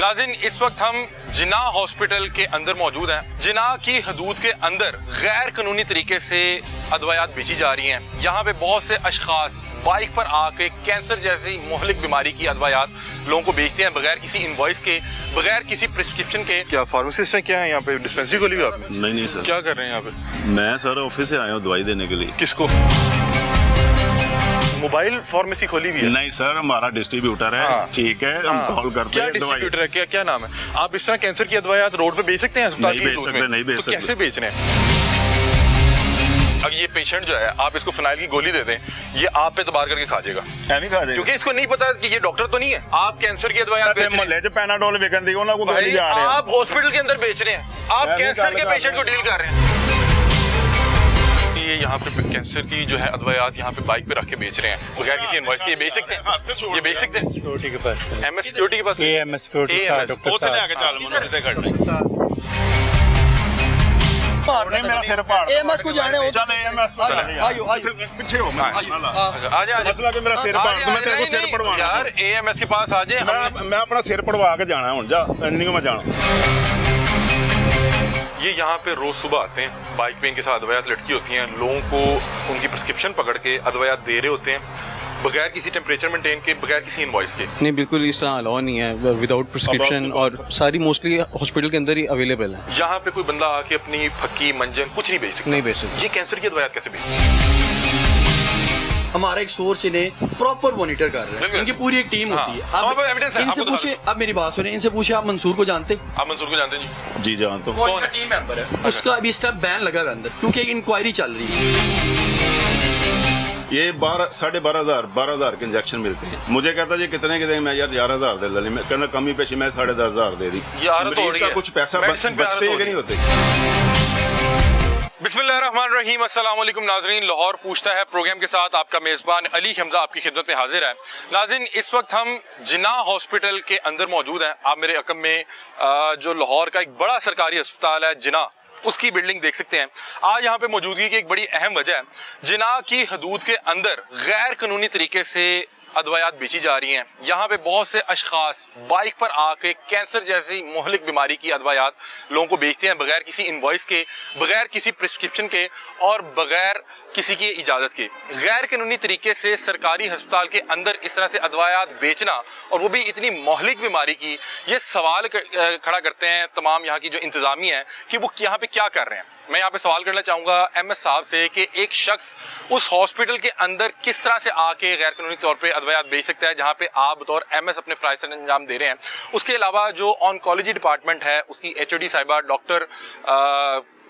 नाज़रीन, इस वक्त हम जिना हॉस्पिटल के अंदर मौजूद हैं। जिना की हदूद के अंदर गैर कानूनी तरीके से अदवायात बेची जा रही हैं। यहाँ पे बहुत से अशखास बाइक पर आके कैंसर जैसी मुहलिक बीमारी की अदवायात लोगों को बेचते हैं बगैर किसी इनवॉइस के, बगैर किसी प्रिस्क्रिप्शन के। क्या फार्मासिस्ट हैं? क्या है यहाँ पे? डिस्पेंसरी खोली हुई आपने? नहीं सर। क्या कर रहे हैं यहाँ पे? मैं सर ऑफिस से आया हूँ दवाई देने के लिए। किसको? मोबाइल फार्मेसी खोली हुई है? नहीं सर, हमारा डिस्ट्रीब्यूटर है। हाँ। ठीक है, हम कॉल करते क्या हैं। डिस्ट्रीब्यूटर है? क्या क्या नाम है? आप इस तरह कैंसर की अदवायात रोड पे बेच सकते हैं? अस्पताल नहीं की बेच दूध सकते, में? नहीं बेच तो सकते। कैसे बेच रहे हैं? अब ये पेशेंट जो है, आप इसको फिनाइल की गोली दे दें, ये आप पे तबार करके खा जाएगा, नहीं खा जाएगा क्योंकि इसको नहीं पता कि ये डॉक्टर तो नहीं है। आप कैंसर की अदवायात बेच रहे हैं। मोहल्ले च पैनाडोल विकन दी उन्होंने को भाई, गोली जा रहे हैं। आप हॉस्पिटल के अंदर बेच रहे हैं, आप मैं भी कैंसर के गल पेशेंट को डील कर रहे हैं। ये यहाँ पे कैंसर की जो है अदवायात यहाँ पे बाइक पे रख के बेच रहे हैं बगैर किसी इनवॉइस के। ये बेच सकते हैं? ये बेच सकते हैं? सिक्योरिटी के पास है। एमएस सिक्योरिटी के पास? एएमएस सिक्योरिटी साहब, डॉक्टर साहब। मेरा सिर पाड़ एएमएस को जाने हो। चल एएमएस को चले आयो आयो पीछे हो मैं आजा मसला कि मेरा सिर पाड़ तो मैं तेरे को सिर पड़वाना यार, एएमएस के पास आ जाए। मैं अपना सिर पड़वा के जाना हूं। जा नहीं मैं जाना। ये यहाँ पे रोज सुबह आते हैं, बाइक पे इनके साथ अदवायात लटकी होती हैं, लोगों को उनकी प्रिस्क्रिप्शन पकड़ के अदवायात दे रहे होते हैं बगैर किसी टेम्परेचर मेंटेन के, बगैर किसी इनवॉइस के। नहीं, बिल्कुल इस तरह अलाउ नहीं है विदाउट प्रिस्क्रिप्शन, और सारी मोस्टली हॉस्पिटल के अंदर ही अवेलेबल है। यहाँ पे कोई बंदा आके अपनी फक्की मंजन कुछ नहीं बेच सकता। नहीं बेच सकता। ये कैंसर की अदवायात कैसे बेच? हमारा एक सोर्स इन्हें प्रॉपर मॉनिटर कर रहे हैं। बिल्कुल। इनकी पूरी एक टीम हाँ। होती है। हमारे पास evidence है, इनसे आपको पूछे, अब मेरी बात सुने, इनसे पूछे आप मंसूर को जानते? आप मंसूर को जानते हैं जी? जी जान तो कौन है? टीम मेंबर है। उसका अभी स्टेप बैन लगा हुआ है अंदर, क्योंकि एक इंक्वायरी चल रही है। ये 12,000 के इंजेक्शन मिलते हैं। मुझे कहता जी कितने के दें? मैं यार 11,000 दे लली। मैं कहना कमी पेशी मैं 10,500 दे दी। यार तो मरीज का कुछ पैसा बचते हैं कि नहीं होते? बिस्मिल्लाहिर्रहमानिर्रहीम। अस्सलाम वालेकुम नाजरीन, लाहौर पूछता है प्रोग्राम के साथ आपका मेज़बान अली हमजा आपकी खिदमत में हाजिर है। नाजरीन, इस वक्त हम जिना हॉस्पिटल के अंदर मौजूद हैं। आप मेरे अकम में जो लाहौर का एक बड़ा सरकारी अस्पताल है जिना, उसकी बिल्डिंग देख सकते हैं। आज यहाँ पे मौजूदगी की एक बड़ी अहम वजह है, जिना की हदूद के अंदर गैर कानूनी तरीके से अदवायात बेची जा रही हैं। यहाँ पे बहुत से अशखास बाइक पर आके कैंसर जैसी मुहलिक बीमारी की अदवायात लोगों को बेचते हैं बगैर किसी इनवॉइस के, बगैर किसी प्रिस्क्रिप्शन के और बगैर किसी की इजाज़त के। गैर कानूनी तरीके से सरकारी अस्पताल के अंदर इस तरह से अदवायात बेचना, और वो भी इतनी मुहलिक बीमारी की, ये सवाल खड़ा करते हैं तमाम यहाँ की जो इंतज़ामिया है कि वो यहाँ पे क्या कर रहे हैं। मैं यहाँ पे सवाल करना चाहूँगा एमएस साहब से कि एक शख्स उस हॉस्पिटल के अंदर किस तरह से आके गैर कानूनी तौर पे अदवायात बेच सकता है, जहाँ पे आप बतौर एमएस अपने फ़राइज़ से अंजाम दे रहे हैं। उसके अलावा जो ऑन्कोलॉजी डिपार्टमेंट है, उसकी एचओडी साहिबा डॉक्टर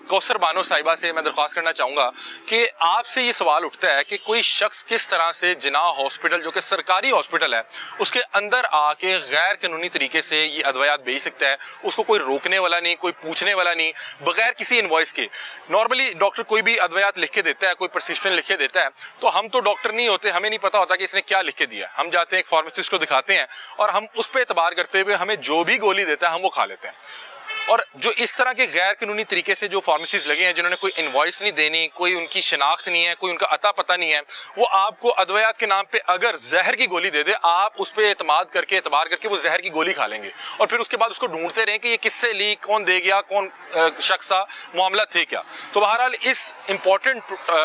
कौसर बानो साहिबा से मैं दरख्वास्त करना चाहूँगा कि आपसे ये सवाल उठता है कि कोई शख्स किस तरह से जिना हॉस्पिटल, जो कि सरकारी हॉस्पिटल है, उसके अंदर आके गैर कानूनी तरीके से ये अदवायात बेच सकता है। उसको कोई रोकने वाला नहीं, कोई पूछने वाला नहीं, बगैर किसी इनवॉइस के। नॉर्मली डॉक्टर कोई भी अदवायात लिख के देता है, कोई प्रिस्क्रिप्शन लिख के देता है, तो हम तो डॉक्टर नहीं होते, हमें नहीं पता होता कि इसने क्या लिख के दिया। हम जाते हैं एक फार्मासिस्ट को दिखाते हैं और हम उस पर एतबार करते हुए हमें जो भी गोली देता है हम वो खा लेते हैं। और जो इस तरह के गैर कानूनी तरीके से जो फार्मेसीज लगे हैं, जिन्होंने कोई इनवॉइस नहीं देनी, कोई उनकी शिनाख्त नहीं है, कोई उनका अता पता नहीं है, वो आपको अदवायात के नाम पे अगर जहर की गोली दे दे, आप उस पर एतमाद करके, एतबार करके वो जहर की गोली खा लेंगे और फिर उसके बाद उसको ढूंढते रहें कि ये किससे ली, कौन दे गया, कौन शख्स था, मामला थे क्या। तो बहरहाल इस इंपॉर्टेंट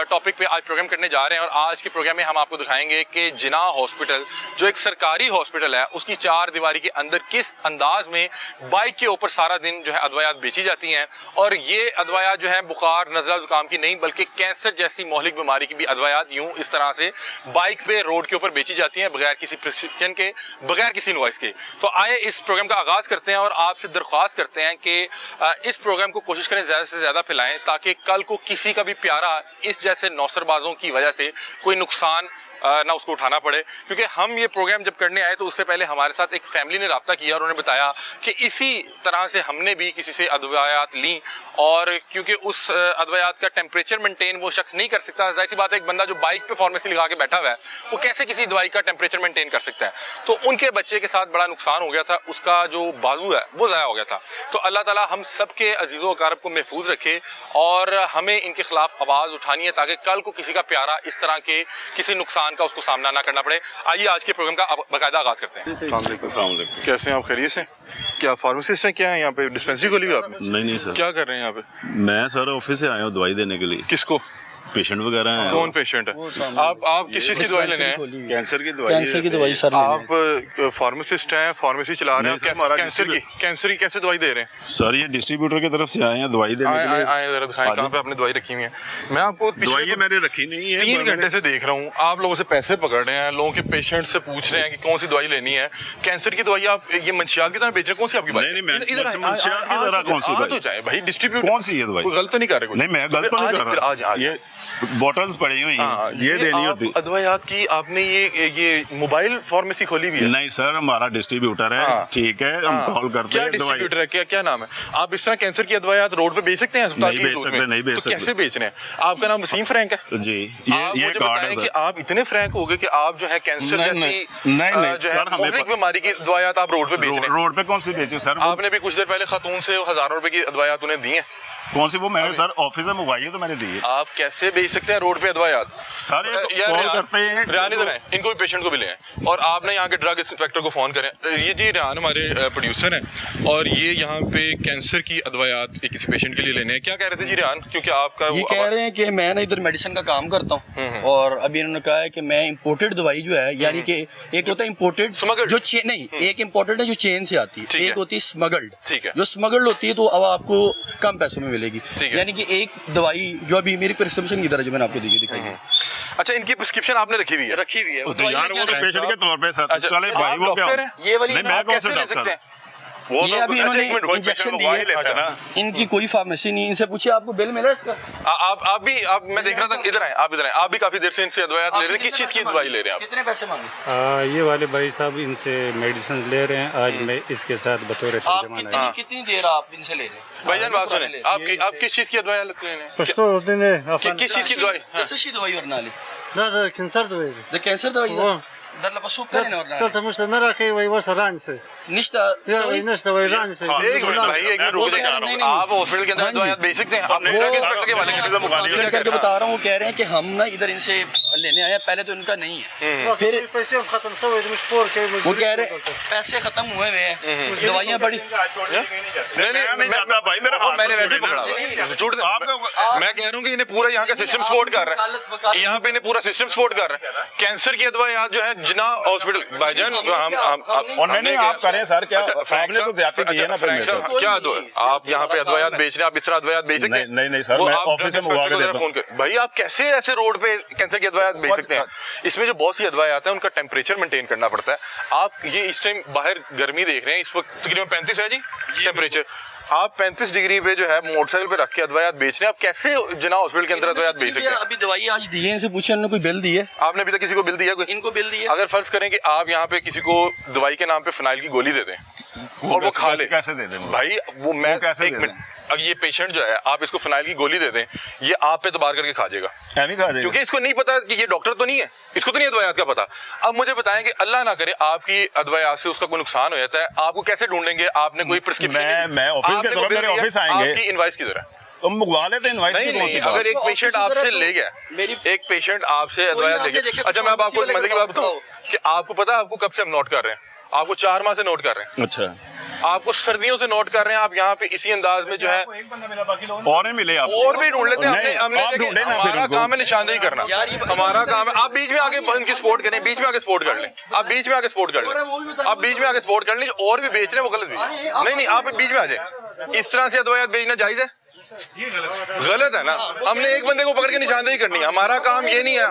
टॉपिक पे आज प्रोग्राम करने जा रहे हैं, और आज के प्रोग्राम में हम आपको दिखाएंगे कि जिना हॉस्पिटल जो एक सरकारी हॉस्पिटल है, उसकी चार दीवारी के अंदर किस अंदाज में बाइक के ऊपर सारा दिन जो है अदवायात बेची जाती हैं। और ये अदवायात जो है बुखार, नज़ला, जुकाम की नहीं, बल्कि कैंसर जैसी मुहलिक बीमारी की भी अदवायात यूं इस तरह से बाइक पे, रोड के ऊपर बेची जाती हैं बगैर किसी प्रिस्क्रिप्शन के, बगैर किसी इनवॉइस के। तो आए इस प्रोग्राम का आगाज करते हैं और आपसे दरख्वास्त करते हैं कि इस प्रोग्राम को कोशिश करें ज़्यादा से ज़्यादा फैलाएं, ताकि कल को किसी का भी प्यारा इस जैसे नौसरबाजों की वजह से कोई नुकसान ना उसको उठाना पड़े। क्योंकि हम ये प्रोग्राम जब करने आए तो उससे पहले हमारे साथ एक फैमिली ने रब्ता किया और उन्होंने बताया कि इसी तरह से हमने भी किसी से अदवायात ली, और क्योंकि उस अदवायात का टेम्परेचर मेंटेन वो शख्स नहीं कर सकता। जाहिर सी बात है, एक बंदा जो बाइक पे फार्मेसी लगा के बैठा हुआ है, वो कैसे किसी दवाई का टेम्परेचर मेंटेन कर सकता है। तो उनके बच्चे के साथ बड़ा नुकसान हो गया था, उसका जो बाजू है वो ज़ाया हो गया था। तो अल्लाह ताला हम सब के अजीज़ो अकारब को महफूज रखे और हमें इनके खिलाफ आवाज़ उठानी है, ताकि कल को किसी का प्यारा इस तरह के किसी नुकसान नुकसान का उसको सामना ना करना पड़े। आइए आज के प्रोग्राम का बाकायदा आगाज करते हैं। अस्सलाम वालेकुम। कैसे हैं आप, खैरियत से? क्या फार्मासिस्ट हैं, क्या है यहाँ पे डिस्पेंसरी खोली हुई आपने? नहीं सर, क्या कर रहे हैं यहाँ पे? मैं सर ऑफिस से आया हूँ दवाई देने के लिए। किसको? पेशेंट वगैरह हैं। कौन पेशेंट है? आप किस चीज की दवाई लेने हैं? कैंसर की दवाई। कैंसर की दवाई सर आप फार्मासिस्ट हैं, फार्मेसी चला रहे हैं, नहीं सर, हमारा कैंसर की कैसे दवाई दे रहे हैं? सर ये डिस्ट्रीब्यूटर की तरफ से आए हैं दवाई देने के लिए। आए जरा दिखाएं कहाँ पे आपने दवाई रखी हुई है। मैं आपको दवाई मैंने रखी नहीं है, 3 घंटे से देख रहा हूँ, आप लोगों से पैसे पकड़ रहे हैं, लोगों के पेशेंट से पूछ रहे हैं कि कौन सी दवाई लेनी है। कैंसर की दवाई आप ये मंशियात की तरह बेच रहे हैं, कौन सी आपकी बात? नहीं, मैं मंशियात की तरह कौन सी दवाई? तो जाए भाई, डिस्ट्रीब्यूटर कौन सी है दवाई? कोई गलत तो नहीं कर रहे? नहीं मैं गलत तो नहीं कर रहा। ये बॉटल्स पड़ी हुई हैं, ये देनी होती। अद्वैयात की आपने ये मोबाइल फार्मेसी खोली भी है? नहीं सर, हमारा डिस्ट्रीब्यूटर है, ठीक है, हम कॉल करते क्या हैं। डिस्ट्रीब्यूटर है, क्या नाम है? आप इस तरह कैंसर की अद्वैयात रोड पे बेच सकते हैं? नहीं बेच सकते, नहीं बेच सकते। कैसे बेच रहे हैं? आपका नाम वसीम फ्रैंक है जी, आप ये मुझे कार्ड है बताएं सर। कि आप इतने फ्रैंक हो गए कि आप जो है कैंसर नहीं, जैसी नहीं, जो सर, है हमें मुहलिक बीमारी की दवाइयात आप रोड पे बेच रहे हैं। रोड पे कौन सी बेचे सर? आपने भी कुछ देर पहले खातून से हजारों रुपए की दवाइयात उन्हें दी हैं। कौन सी? वो मैंने सर ऑफिस में मंगवाई है तो मैंने दी है। आप कैसे बेच सकते हैं रोड पे दवाइयात? सर ये यार कॉल करते हैं। रेहान इधर है, इनको भी पेशेंट को भी ले आए और आपने यहाँ के ड्रग इंस्पेक्टर को फोन करें। ये जी रेहान हमारे प्रोड्यूसर हैं और ये यहाँ पे कैंसर की अद्वैयात किसी पेशेंट के लिए लेने हैं। क्या कह रहे थे जी रेहान? क्योंकि आपका ये कह रहे हैं कि मैं ना इधर मेडिसिन का काम करता हूँ और अभी इन्होंने कहा है कि मैं इंपोर्टेड दवाई जो है, यानी कि एक होता है इंपोर्टेड Smuggled? जो चेन नहीं, एक इंपोर्टेड है जो चेन से आती ठीक है, है। एक होती है स्मगल्ड। ठीक है। जो स्मगल्ड होती है तो अब आपको कम पैसों में मिलेगी, ठीक है। यानी कि एक दवाई जो अभी मेरी प्रिस्क्रिप्शन की तरह जो मैंने आपको दी दिखाई है। अच्छा, इनकी प्रिस्क्रिप्शन आपने रखी हुई है? रखी हुई है वो तो दवाई यार लेके वो तो आना है। पेशेंट के तौर पे सर अच्छा, चले भाई, आप वो क्या? डॉक्टर हैं? ये वाली नहीं, मैं आप कौन कैसे से ले डॉक्टर सकते हैं? वो ये अभी अच्छा, एक मिनट, इन्होंने वो इंजेक्शन पेशेंट दी को वही लेता है ना। है, इनकी कोई फार्मेसी नहीं, इनसे पूछिए आपको बिल मिला इसका? आप भी मैं देख रहा था, इधर आए, आप इधर आए, आप भी काफी देर से इनसे अद्वैयात ले रहे हैं। किस चीज की दवाई ले रहे हैं आप? कितने पैसे मांगे? ये वाले भाई साहब इनसे मेडिसिन ले रहे हैं। आज मैं इसके साथ बतौर आप तर्जुमान आया हूं। कितनी देर आप इनसे ले रहे हैं? भाईजान बात सुने, आप किस चीज की दवाई ले रहे हैं? पश्तो होते हैं किस चीज की दवाई? हाँ। Nasıl davayi ornali? da kanser dövüyor. Da kanser davayi Во. da. Dar la pasu kare na ornali. Потому что на рак его раньше. Nishta. Я इन्हें वही раньше. एक मिनट भाई, एक मिनट रुक जाइए। नहीं, नहीं। आप हॉस्पिटल के अंदर हाँ जी। दवाइयाँ बेच सकते हैं? आप ड्रग इंस्पेक्टर के वाले ऑफिस से मंगा लीजिए। इसलिए करके बता रहा हूँ, वो कह रहे हैं कि हम ना इधर इनसे लेने आए हैं, पहले तो इनका नहीं है। फिर पैसे खत्म सब है मुझ पोर के वो कह रहे हैं पैसे खत्म हुए हुए हैं, दवाइयाँ बड़ी। नहीं नहीं जाता भाई, मेरा हाथ मैंने वैसे ही तो पकड़ा नहीं हुआ है। झूठ मैं कह रहा हूँ कि इन्हें पूरा यहाँ का सिस्टम सपोर्ट कर रहा है, यहाँ पे इन्हें पूरा सिस्टम सपोर्ट कर रहा है। कैंसर की दवाइयाँ जो है जिना हॉस्पिटल भाईजान और नहीं आप करें सर, क्या आपने तो ज्यादा की है ना फिर मेरे साथ। क्या आप यहाँ पे अद्वैयात बेच रहे हैं? आप इस तरह अद्वैयात बेच सकते हैं? नहीं सर, मैं ऑफिस से मंगवा के देता हूँ। भाई आप कैसे ऐसे रोड पे कैंसर की अद्वैयात बेच सकते हैं? इसमें जो बहुत सी अद्वैयात है उनका टेम्परेचर मेंटेन करना पड़ता है। आप ये इस टाइम बाहर गर्मी देख रहे हैं, इस वक्त तकरीबन 35 है जी टेम्परेचर। आप 35 डिग्री पे जो है मोटरसाइकिल पे रख के अद्वैयात बेच रहे हैं। आप कैसे जिना हॉस्पिटल के अंदर अद्वैयात बेच सकते हैं? अभी दवाई आज दी है, इनसे पूछे इन्होंने कोई बिल दी है? आपने अभी तक किसी को बिल दिया? कोई इनको बिल दी है? अगर फर्ज करें कि आप यहाँ पे किसी को दवाई के नाम पे फिनाइल की गोली दे दें और वो खा ले, कैसे दे दें भाई वो मैं कैसे एक दे मिनट, अब ये पेशेंट जो है आप इसको फिनाइल की गोली दे दें, ये आप पे तबार करके खा जाएगा, नहीं खा जाएगा क्योंकि इसको नहीं पता कि ये डॉक्टर तो नहीं है, इसको तो नहीं अद्वैयात का पता। अब मुझे बताएं कि अल्लाह ना करे आपकी अद्वैयात से उसका कोई नुकसान हो जाता है, आपको कैसे ढूंढेंगे? आपने कोई प्रिस्क्रिप्शन? मैं ऑफिस के दौरान मेरे ऑफिस आएंगे, आपकी इनवाइस किधर है? तुम मंगवा लेते इनवाइस की कौन सी बात? अगर एक तो पेशेंट ऑफिस आपसे वगैरह ले गया, मेरी- एक पेशेंट आपसे अद्वैयात ले आपने गया, देखे अच्छा मैं अब आपको फार्मेसी मजे की बात बताऊं वाले कि आपको पता है आपको कब से हम नोट कर रहे हैं? आपको 4 माह से नोट कर रहे हैं, अच्छा आपको सर्दियों से नोट कर रहे हैं। आप यहाँ पे इसी अंदाज में जो है और नहीं मिले आप? और भी ढूंढ लेते हैं। नहीं, हमने आप देखिए, ढूंढे ना फिर हमारा उनको। काम है निशानदेही करना, यार ये हमारा काम है। आप बीच में आके उनकी सपोर्ट करें, बीच में आके सपोर्ट कर लें, आप बीच में आके सपोर्ट कर लें, आप बीच में आके सपोर्ट कर लें। और भी बेच रहे हैं वो गलत बेच नहीं, आप बीच में आ जाए। इस तरह से अद्वैयात बेचना जायज है? गलत है ना। हमने एक बंदे को पकड़ के निशानदेही करनी है, हमारा काम ये नहीं है।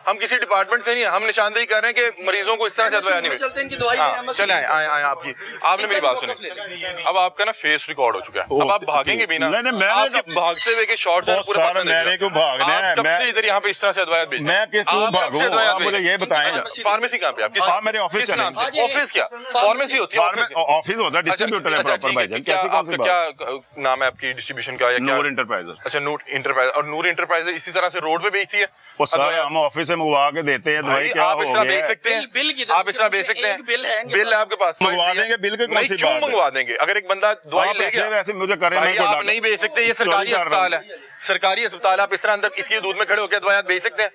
हम किसी डिपार्टमेंट से नहीं है, हम निशानदेही कर रहे हैं कि मरीजों को इस तरह से अद्वैयात नहीं चलते हैं इनकी दवाई हाँ, चले आए आपकी, आपने मेरी बात सुनी। अब आपका ना फेस रिकॉर्ड हो चुका है, अब आप भागेंगे भी ना। नहीं, मैंने आपके भागते हुए के शॉर्ट्स बहुत सारे मेरे को भागना है। कब से इधर यहाँ पे इस तरह से अद्वैयात बेच रहे हैं? मैं क्यों आप कब भागूं? से अद्वैयात आप बेच मुझे रहे हैं? ये बताएं। फार्मेसी कहाँ पे आपकी? हाँ, मेरे ऑफिस किस चलें। नाम से? ऑफिस क्या? फार्मेसी होती है ऑफिस? ऑफिस होता है, डिस्ट्रीब्यूटर है प्रॉपर भाईजान। कैसे कौन सी बात? क्या नाम है आपकी डिस्ट्रीब्यूशन का? या क्या? नूर इंटरप्राइजेस। अच्छा, नूर इंटरप्राइज। और नूर इंटरप्राइज इसी तरह से रोड पे बेचती है? वो सर हम ऑफिस से मंगवा के देते हैं दवाई, क्या आप हो इस तरह गया बेच है? सकते हैं? बिल की आप इस तरह बेच सकते हैं? बिल है बिल है आपके पास? मंगवा देंगे, बिल की कौन नहीं, सी क्यों बात है? मंगवा देंगे? अगर एक बंदा दवाई आप ले ऐसे गया, वैसे मुझे करें, भाई मैं कोई आप डॉक्टर- नहीं बेच सकते, ये चोरी सरकारी कर रहा हूं। अस्पताल है, सरकारी अस्पताल है। आप इस तरह अंदर इसकी दूध में खड़े होकर दवाई आप बेच सकते हैं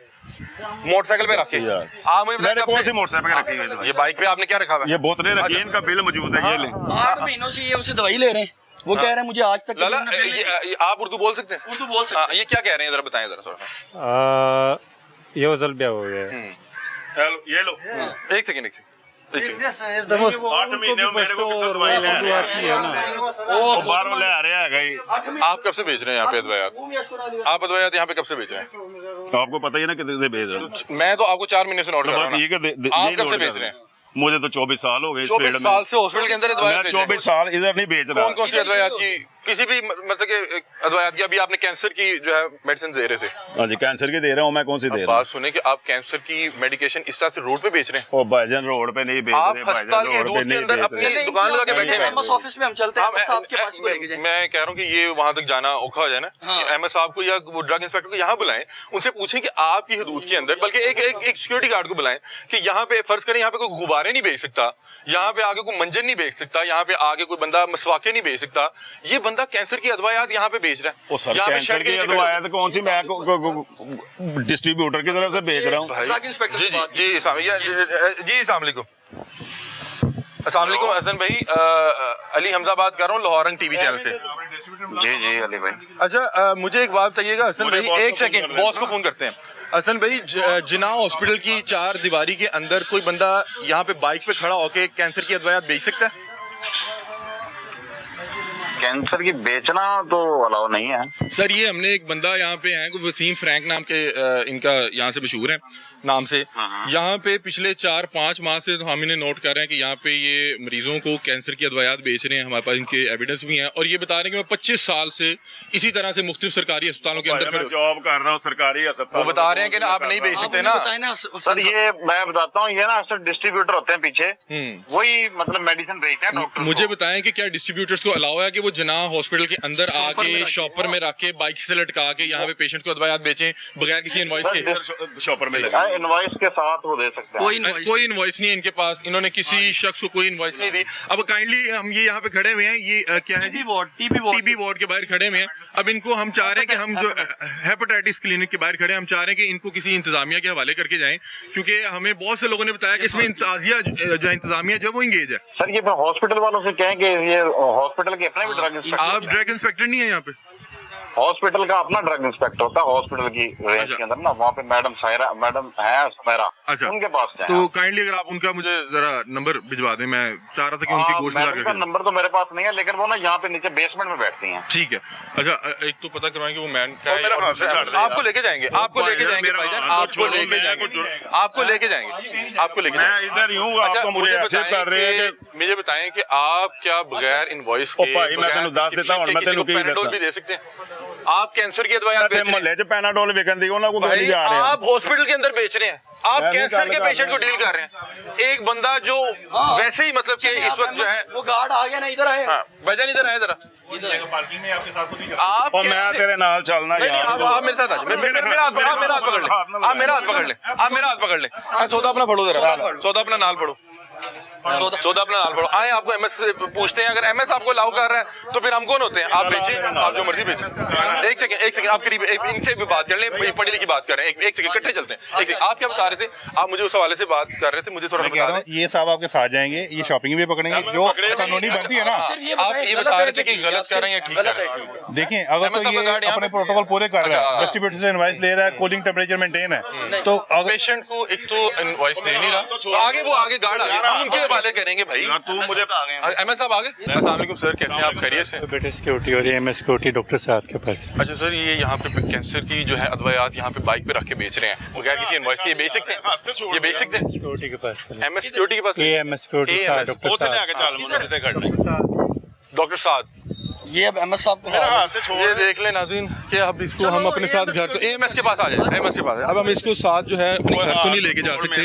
मोटरसाइकिल पे रख के? यार। आप मुझे बताएं मैंने कब कौन से- सी मोटरसाइकिल पे रखी हुई है? ये बाइक पे आपने क्या रखा हुआ है? ये बोतलें रखी हैं, इनका बिल मौजूद है, ये लें। 8 महीनों से ये उनसे दवाई ले रहे हैं, वो कह रहे हैं मुझे आज तक लाला उन्होंने बिल नहीं दिया। ये आप उर्दू बोल सकते हैं? उर्दू बोल सकते हाँ, ये क्या कह रहे हैं जरा बताएं जरा थोड़ा। ये वजल ब्या हो गया है। हेलो, ये लो। एक सेकंड 8 महीने में मेरे को कितना दवाई ले उर्दू आती है ना। वो बाहर ले आ रहा है। आप कब से बेच रहे हैं यहाँ पे दवाइयात? आप दवाइयात यहाँ पे कब से बेच रहे हैं? आपको पता ही ना कितने से भेज रहा हूँ। मैं तो आपको 4 महीने से नोट कर रहा बात हूँ ये ना। कि आप यही कब से नोट बेच कर रहे रहा हैं? हूँ। मुझे तो 24 साल हो गए इस 24 फील्ड साल में। से हॉस्पिटल के अंदर दवाइयाँ मैं बेच रहे हैं। 24 साल इधर नहीं बेच रहा। कौन कौन सी अदवायात की, किसी भी मतलब के अदवायात की? अभी आपने कैंसर की जो है मेडिसिन दे रहे थे। हाँ जी, कैंसर की दे रहा हूँ मैं, कौन सी दे अब रहा हूँ? बात सुने कि आप कैंसर की मेडिकेशन इस तरह से रोड पे बेच रहे हैं। ओ भाईजान रोड पे नहीं बेच आप रहे, अस्पताल के भाईजान रोड दूर पे के नहीं अंदर बेच अपनी रहे। दुकान लगा के बैठे हुए हैं। एमएस ऑफिस में हम चलते हैं, एमएस साहब के पास को लेके जाएं। मैं कह रहा हूँ कि ये वहां तक जाना औखा हो जाए ना, एमएस साहब को या वो ड्रग इंस्पेक्टर को यहाँ बुलाएं, उनसे पूछें कि आपकी हदूद के अंदर, बल्कि एक सिक्योरिटी गार्ड को बुलाएं कि यहाँ पे फर्ज करें यहाँ पे कोई गुब्बारे नहीं बेच सकता, यहाँ पे आगे कोई मंजन नहीं बेच सकता, यहाँ पे आगे कोई बंदा मसवाके नहीं बेच सकता। ये बंदा कैंसर की अदवायात यहाँ पे बेच रहा है। ओ सर, यहाँ पे कैंसर शेड के की नीचे दवाई तो कौन सी मैं डिस्ट्रीब्यूटर की तरफ से बेच रहा हूँ। भाई, ड्रग इंस्पेक्टर जी से बात जी जी अस्सलाम वालेकुम। अस्सलाम वालेकुम हसन भाई, अली हमजा बात कर रहा हूँ लाहौरंग टीवी चैनल से। जी अली भाई। अच्छा मुझे एक बात बताइएगा हसन मुझे भाई, बॉस को एक फोन सेकंड करना है। बॉस को फोन करते हैं। हसन भाई, जिना हॉस्पिटल की 4 दीवारी के अंदर कोई बंदा यहाँ पे बाइक पे खड़ा होके कैंसर की अदवायात बेच सकता है? कैंसर की बेचना तो अलाउ नहीं है। सर ये हमने एक बंदा यहाँ पे है, वसीम फ्रैंक नाम के इनका यहाँ से मशहूर है नाम से, यहाँ पे पिछले 4-5 माह से तो हम इन्हें नोट कर रहे हैं कि यहाँ पे ये मरीजों को कैंसर की अदवायात बेच रहे हैं। हमारे पास इनके एविडेंस भी हैं और ये बता रहे हैं कि मैं 25 साल से इसी तरह से मुख्तलिफ सरकारी अस्पतालों के अंदर मैं जॉब कर रहा हूँ सरकारी अस्पताल। वो बता रहे हैं कि आप नहीं बेच सकते ना। बताए ना सर ये मैं बताता हूँ, ये ना अक्सर डिस्ट्रीब्यूटर होते हैं पीछे, वही मतलब मेडिसिन बेचते हैं डॉक्टर। मुझे बताएं कि क्या डिस्ट्रीब्यूटर्स को अलाउ है कि वो जना हॉस्पिटल के अंदर आके शॉपर में रख के बाइक से लटका के यहाँ पे पेशेंट को अदवायात बेचें बगैर किसी इनवॉइस के? शॉपर में लगा इनवॉइस के साथ वो दे सकते हैं। कोई इनवॉइस नहीं है इनके पास, इन्होंने किसी शख्स को कोई इनवॉइस नहीं दी। अब काइंडली हम ये यहाँ पे खड़े हुए हैं, ये क्या है जी? टीबी वार्ड के बाहर खड़े हुए हैं। अब इनको हम चाह रहे हैं कि हम जो हेपेटाइटिस क्लिनिक के बाहर खड़े हैं, हम चाह रहे हैं कि इनको किसी इंतजामिया के हवाले करके जाएं, क्योंकि हमें बहुत से लोगों ने बताया कि इसमें इंतजामिया जो इंतजामिया जो वो इंगेज है। सर ये हॉस्पिटल वालों से कहें कि ये हॉस्पिटल के अपने भी ड्रग आप इंस्पेक्टर, ड्रग इंस्पेक्टर नहीं है यहाँ पे? हॉस्पिटल का अपना ड्रग इंस्पेक्टर होता है हॉस्पिटल की रेंज के अंदर ना, वहाँ पे मैडम है सुमेरा, अच्छा। उनके पास जाएं। तो काइंडली अगर आप उनका मुझे जरा नंबर भिजवा दें, मैं चाह रहा था कि उनकी गोश्त मैडम का नंबर तो मेरे पास नहीं है, लेकिन वो ना यहाँ पे नीचे बेसमेंट में बैठती हैं। ठीक है। अच्छा एक तो पता करवाएंगे वो मैन क्या मेरा हाथ से छाड़ है। दे आपको लेके जाएंगे, आपको लेके जाएंगे मेरा भाईजान, हाथ आपको छोड़ो, लेके मैं जाएंगे, कुछ- आपको लेके जाएंगे, आपको लेके मैं जाएंगे। इधर ही हूँ, आप तो मुझे ऐसे बताएं कर रहे हैं कि मुझे बताएं कि आप क्या बगैर इनवॉइस ओ के, भाई, मैं तेनू दस देता हूं, मैं तेनू की पैनाडोल दसां। भी दे सकते हैं? आप कैंसर की अदवायात बेच रहे हैं मोहल्ले च पैनाडोल विकन दी ਉਹਨਾਂ को भाई, नहीं जा रहे हैं। आप हॉस्पिटल के अंदर बेच रहे हैं, आप मैं भी कैंसर गल के कर पेशेंट को रहा डील कर रहे हैं। एक बंदा जो वैसे ही मतलब कि इस वक्त जो है, वो गार्ड आ गया ना, इधर आए। हाँ भाईजान इधर आए जरा, आप और मैं कैसे- तेरे नाल चलना नहीं, यार। आप मेरे साथ आ जाओ, मेरा हाथ पकड़ ले, आप मेरा हाथ पकड़ ले, आप मेरा हाथ पकड़ ले, सौदा अपना फड़ो जरा, सौदा अपना नाल फड़ो, सौदा अपना नाल फड़ो। आए आपको एमएस से पूछते हैं, अगर एमएस आपको अलाउ कर रहा है तो फिर हम कौन होते हैं? आप बेचें, आप जो मर्जी बेचें। एक सेकंड आप करीब इनसे भी बात कर लें, पढ़ी लिखी बात कर रहे हैं, एक सेकंड इकट्ठे चलते हैं। एक आप क्या बता रहे थे? आप मुझे उस हवाले से बात कर रहे थे, मुझे थोड़ा सा बता दें। ये साहब आपके साथ जाएंगे, ये शॉपिंग भी पकड़ेंगे, जो कानूनी बनती है ना। आप ये बता रहे थे कि गलत कर रहे हैं या ठीक कर रहे हैं? देखें, अगर तो एमएस ये का गार्ड यहाँ अपने पे- प्रोटोकॉल पूरे कर रहा अच्छा। है, डिस्ट्रीब्यूटर से इनवॉइस ले रहा है, कूलिंग टेम्परेचर मेंटेन है, तो अगर पेशेंट को एक तो इनवॉइस दे नहीं रहा, आगे वो आगे गार्ड आ गया, हम उनके हवाले करेंगे भाई। तू मुझे एमएस साहब आ गए। अस्सलाम वालेकुम सर, कैसे हैं आप? खैरियत से? बेटे सिक्योरिटी और एमएस सिक्योरिटी डॉक्टर साहब के पास। अच्छा सर, ये यहाँ पे कैंसर की जो है अदवायात यहाँ पे बाइक पे रख के बेच रहे हैं बगैर किसी इनवॉइस के, ये बेच सकते हैं? ये बेच सकते हैं? सिक्योरिटी के पास एमएस सिक्योरिटी के पास? एमएस सिक्योरिटी AMS साहब डॉक्टर उसे साहब। आके चल मुझे ते करना। डॉक्टर साहब ये अब एमएस साहब को मेरा हाथ छोड़ ये देख लें नाज़रीन कि अब इसको हम अपने साथ घर तो एएमएस के पास आ जाए, एएमएस के पास अब हम इसको साथ जो है अपने घर तो नहीं लेके जा सकते,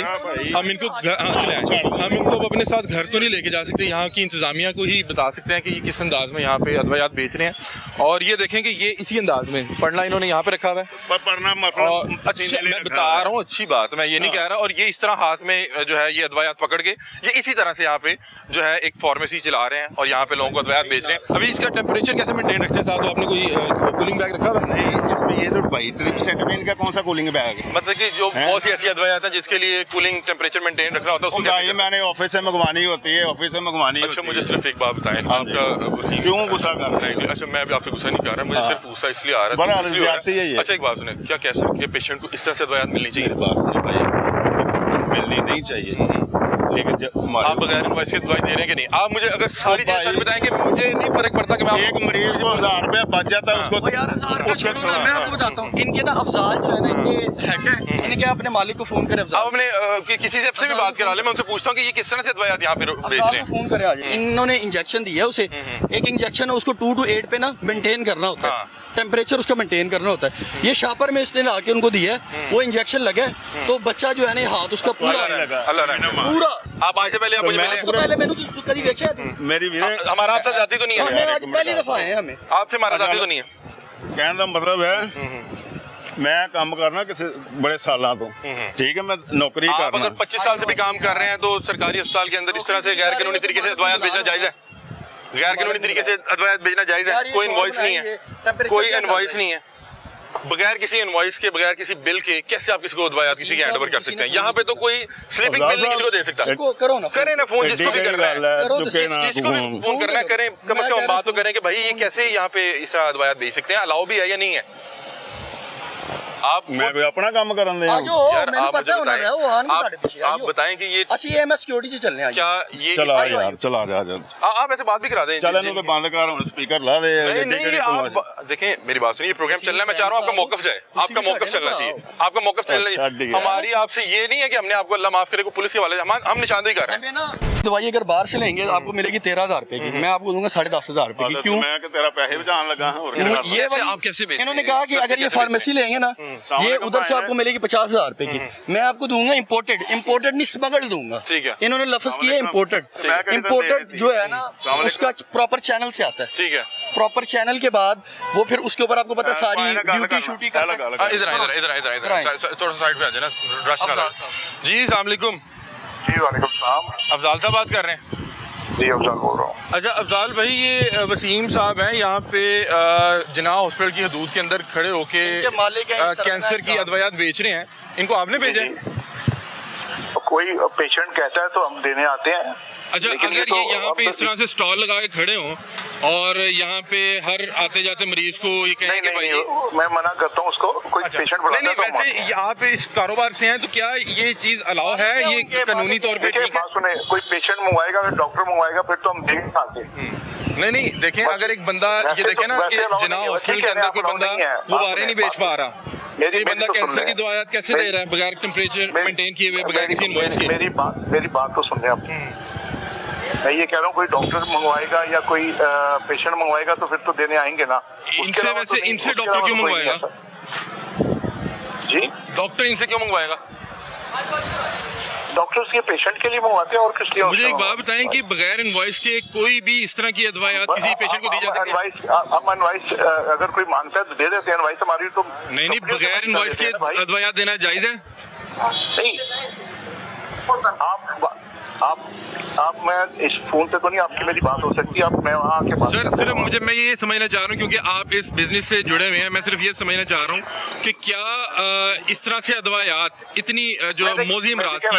हम इनको चले आए, हम इनको अब अपने साथ घर तो नहीं लेके जा सकते, यहाँ की इंतजामिया को ही बता सकते हैं कि ये किस अंदाज में यहाँ पे अद्वियात बेच रहे हैं। और ये देखें कि ये इसी अंदाज में पढ़ना इन्होंने यहाँ पे रखा हुआ है, पढ़ना और मतलब अच्छा मैं बता रहा हूँ अच्छी बात, मैं ये नहीं कह रहा। और ये इस तरह हाथ में जो है ये अद्वियात पकड़ के ये इसी तरह से यहाँ पे जो है एक फार्मेसी चला रहे हैं और यहाँ पे लोगों को अद्वियात बेच रहे हैं। अभी इसका टेम्परेचर कैसे मेंटेन रखते हैं साथ? तो आपने कोई कूलिंग बैग रखा हुआ है? नहीं, इसमें ये जो भाई ड्रिप सेटअप है इनका कौन सा कूलिंग बैग है? मतलब कि जो बहुत सी ऐसी अद्वियात हैं जिसके लिए कूलिंग टेम्परेचर मेंटेन रखना होता है उसको भाई मैंने ऑफिस से मंगवानी होती है, ऑफिस से मंगवानी अच्छा होती मुझे है। सिर्फ एक बात बताएं, आपका वसीम क्यों गुस्सा कर रहे हैं? अच्छा मैं भी आपसे गुस्सा नहीं कर रहा, मुझे सिर्फ गुस्सा इसलिए आ रहा बड़ा है इसलिए हो रहा ज्यादती है ये। अच्छा एक बात सुने, क्या कह सकते हैं पेशेंट को इस तरह से अद्वियात मिलनी चाहिए? बात सुनिए भाई, मिलनी नहीं चाहिए, लेकिन जब आप बगैर इनवॉइस के दवाई दे रहे हैं कि नहीं? आप मुझे अगर सारी चीज़ सच बताएंगे मुझे नहीं फर्क पड़ता कि मैं एक मरीज को 1000 रुपया बच जाता है उसको यार 1000 का छोड़ो ना, मैं आपको बताता हूँ इनके ना अफजाल जो है ना इनके हेड है, इनके अपने मालिक को फोन करे आप अफजाल, अपने किसी से भी बात करा ले, मैं उनसे पूछता हूँ कि ये किस तरह से दवाइयाँ यहाँ पे बेच रहे अफजाल हैं। को फोन करे आज। इन्होंने इंजेक्शन दिया उसे, एक इंजेक्शन है उसको 2 to 8 पे ना मेंटेन करना होता है, हाँ। टेम्परेचर उसका मेंटेन करना होता है। ये शापर में इसने आके उनको दिया है, वो इंजेक्शन लगा है तो बच्चा जो है ना हाथ उसका पूरा अल्लाह रहम। पूरा आप आज से पहले आप मुझे मैं मिले उसको पहले मैंने तो कभी देखा है तू? मेरी वीरे हमारा आपसे जाती तो नहीं हमें है, आज पहली दफा है हमें। आपसे हमारा जाती तो नहीं है। कहने का मतलब है मैं काम करना किसी बड़े सालों तो ठीक है, मैं नौकरी आप करना। अगर 25 साल से भी काम कर रहे हैं तो सरकारी अस्पताल के अंदर इस तरह से गैर कानूनी तरीके से दवाइयाँ बेचना जायज है? गैर कानूनी तरीके से अद्वियात बेचना जायज है? कोई इनवॉइस नहीं है, कोई इनवॉइस नहीं है, बगैर किसी इनवॉइस के बगैर किसी बिल के कैसे आप किसी को अद्वियात किसी के हैंड ओवर कर सकते हैं? यहाँ पे तो कोई स्लीपिंग बिल नहीं किसी को दे सकता। करो ना करें ना फोन जिसको भी करना है, करो तो जिसको भी फोन करना है करें, कम से कम बात तो करें कि भाई ये कैसे यहाँ पे इस तरह अद्वियात बेच सकते हैं, अलाउ भी है या नहीं है? आप मैं भी अपना काम करन दे आजो मैंने पता होना है वो आन बता दे आप बताएं कि ये ਅਸੀਂ एमएस सिक्योरिटी से चलने आज क्या ये चला यार चला जा आप ऐसे बात भी करा दें चल इन्हों तो बंद कर हुन स्पीकर ला दे। नहीं नहीं आप देखें मेरी बात सुनिए, प्रोग्राम चल रहा है, मैं चाह रहा हूँ आपका मौकफ जाए, आपका मौकफ चलना चाहिए, आपका मौकफ चलना चाहिए। हमारी आपसे ये नहीं है कि हमने आपको अल्लाह माफ करे को पुलिस के वाले हम निशानदेही कर रहे हैं। हमें ना दवाई अगर बाहर से लेंगे आपको मिलेगी 13,000 रुपए की, मैं आपको दूंगा 10,500 रुपए की। क्यों? मैं कि तेरा पैसे बचाने लगा हूं और क्या ये कैसे आप कैसे बेचते हैं? इन्होंने कहा कि अगर ये फार्मेसी लेंगे ना ये उधर से आपको मिलेगी 50,000 रुपए की, मैं आपको दूंगा इम्पोर्टेड, इम्पोर्टेड नहीं स्मगल्ड दूंगा। ठीक है। इन्होंने लफ्ज किया इम्पोर्टेड, मैं कहता इम्पोर्टेड जो है ना सलाम उसका प्रॉपर चैनल से आता है, ठीक है, प्रॉपर चैनल के बाद वो फिर उसके ऊपर आपको पता है सारी ड्यूटी शूटी करता है। इधर इधर इधर इधर इधर थोड़ा साइड पे आ जाए ना, रश ना लगे। जी अस्सलाम वालेकुम, जी वालेकुम सलाम। अफजाल साहब बात कर रहे हैं? जी अफजाल बोल रहा हूँ। अच्छा अफजाल भाई, ये वसीम साहब हैं यहाँ पे जिना हॉस्पिटल की हदूद के अंदर खड़े होके इनके मालिक हैं, कैंसर की अद्वियात बेच रहे हैं, इनको आपने भेजा है? कोई पेशेंट कहता है तो हम देने आते हैं। अच्छा लेकिन अगर तो ये यहाँ पे अब इस तरह से स्टॉल लगा के खड़े हों और यहाँ पे हर आते जाते मरीज को ये कहें नहीं कि भाई नहीं मैं मना करता हूँ उसको, कोई अच्छा, पेशेंट नहीं बुलाता नहीं है तो हम वैसे यहाँ पे इस कारोबार से हैं तो क्या ये चीज अलाउ है, ये कानूनी तौर पे देखिए ठीक है? बात सुने, कोई पेशेंट मंगवाएगा अगर डॉक्टर मंगवाएगा फिर तो हम देख नहीं पाते। नहीं नहीं देखें, अगर एक बंदा ये देखे ना कि जिना हॉस्पिटल के अंदर कोई बंदा वो बारे नहीं बेच पा रहा, तो ये बंदा कैंसर की दवाइयात कैसे दे रहा है बगैर टेम्परेचर मेंटेन किए हुए, बगैर किसी इनवॉइस के? मेरी बात तो सुन रहे आप। मैं ये कह रहा हूँ कोई डॉक्टर मंगवाएगा या कोई पेशेंट मंगवाएगा तो फिर तो देने आएंगे ना। इनसे वैसे इनसे डॉक्टर क्यों मंगवाएगा? जी डॉक्टर इनसे क्यों मंगवाएगा? डॉक्टर्स ये पेशेंट के लिए मंगवाते हैं और किस लिए? मुझे एक बात बताएं कि बगैर इनवॉइस के कोई भी इस तरह की अदवायात किसी पेशेंट को दी जा सकती है? हम एडवाइस अगर कोई मांगता है तो दे देते हैं एडवाइस हमारी तो। नहीं नहीं, बगैर इनवॉइस के अदवायात देना जायज है? नहीं आप मैं इस फोन से तो नहीं, आपकी मेरी बात हो सकती है, आप मैं वहाँ आके बात सर सिर्फ मुझे मैं ये समझना चाह रहा हूँ क्योंकि आप इस बिजनेस से जुड़े हुए हैं, मैं सिर्फ ये समझना चाह रहा हूँ कि क्या इस तरह से अदवायात इतनी जो मोजी अमराज की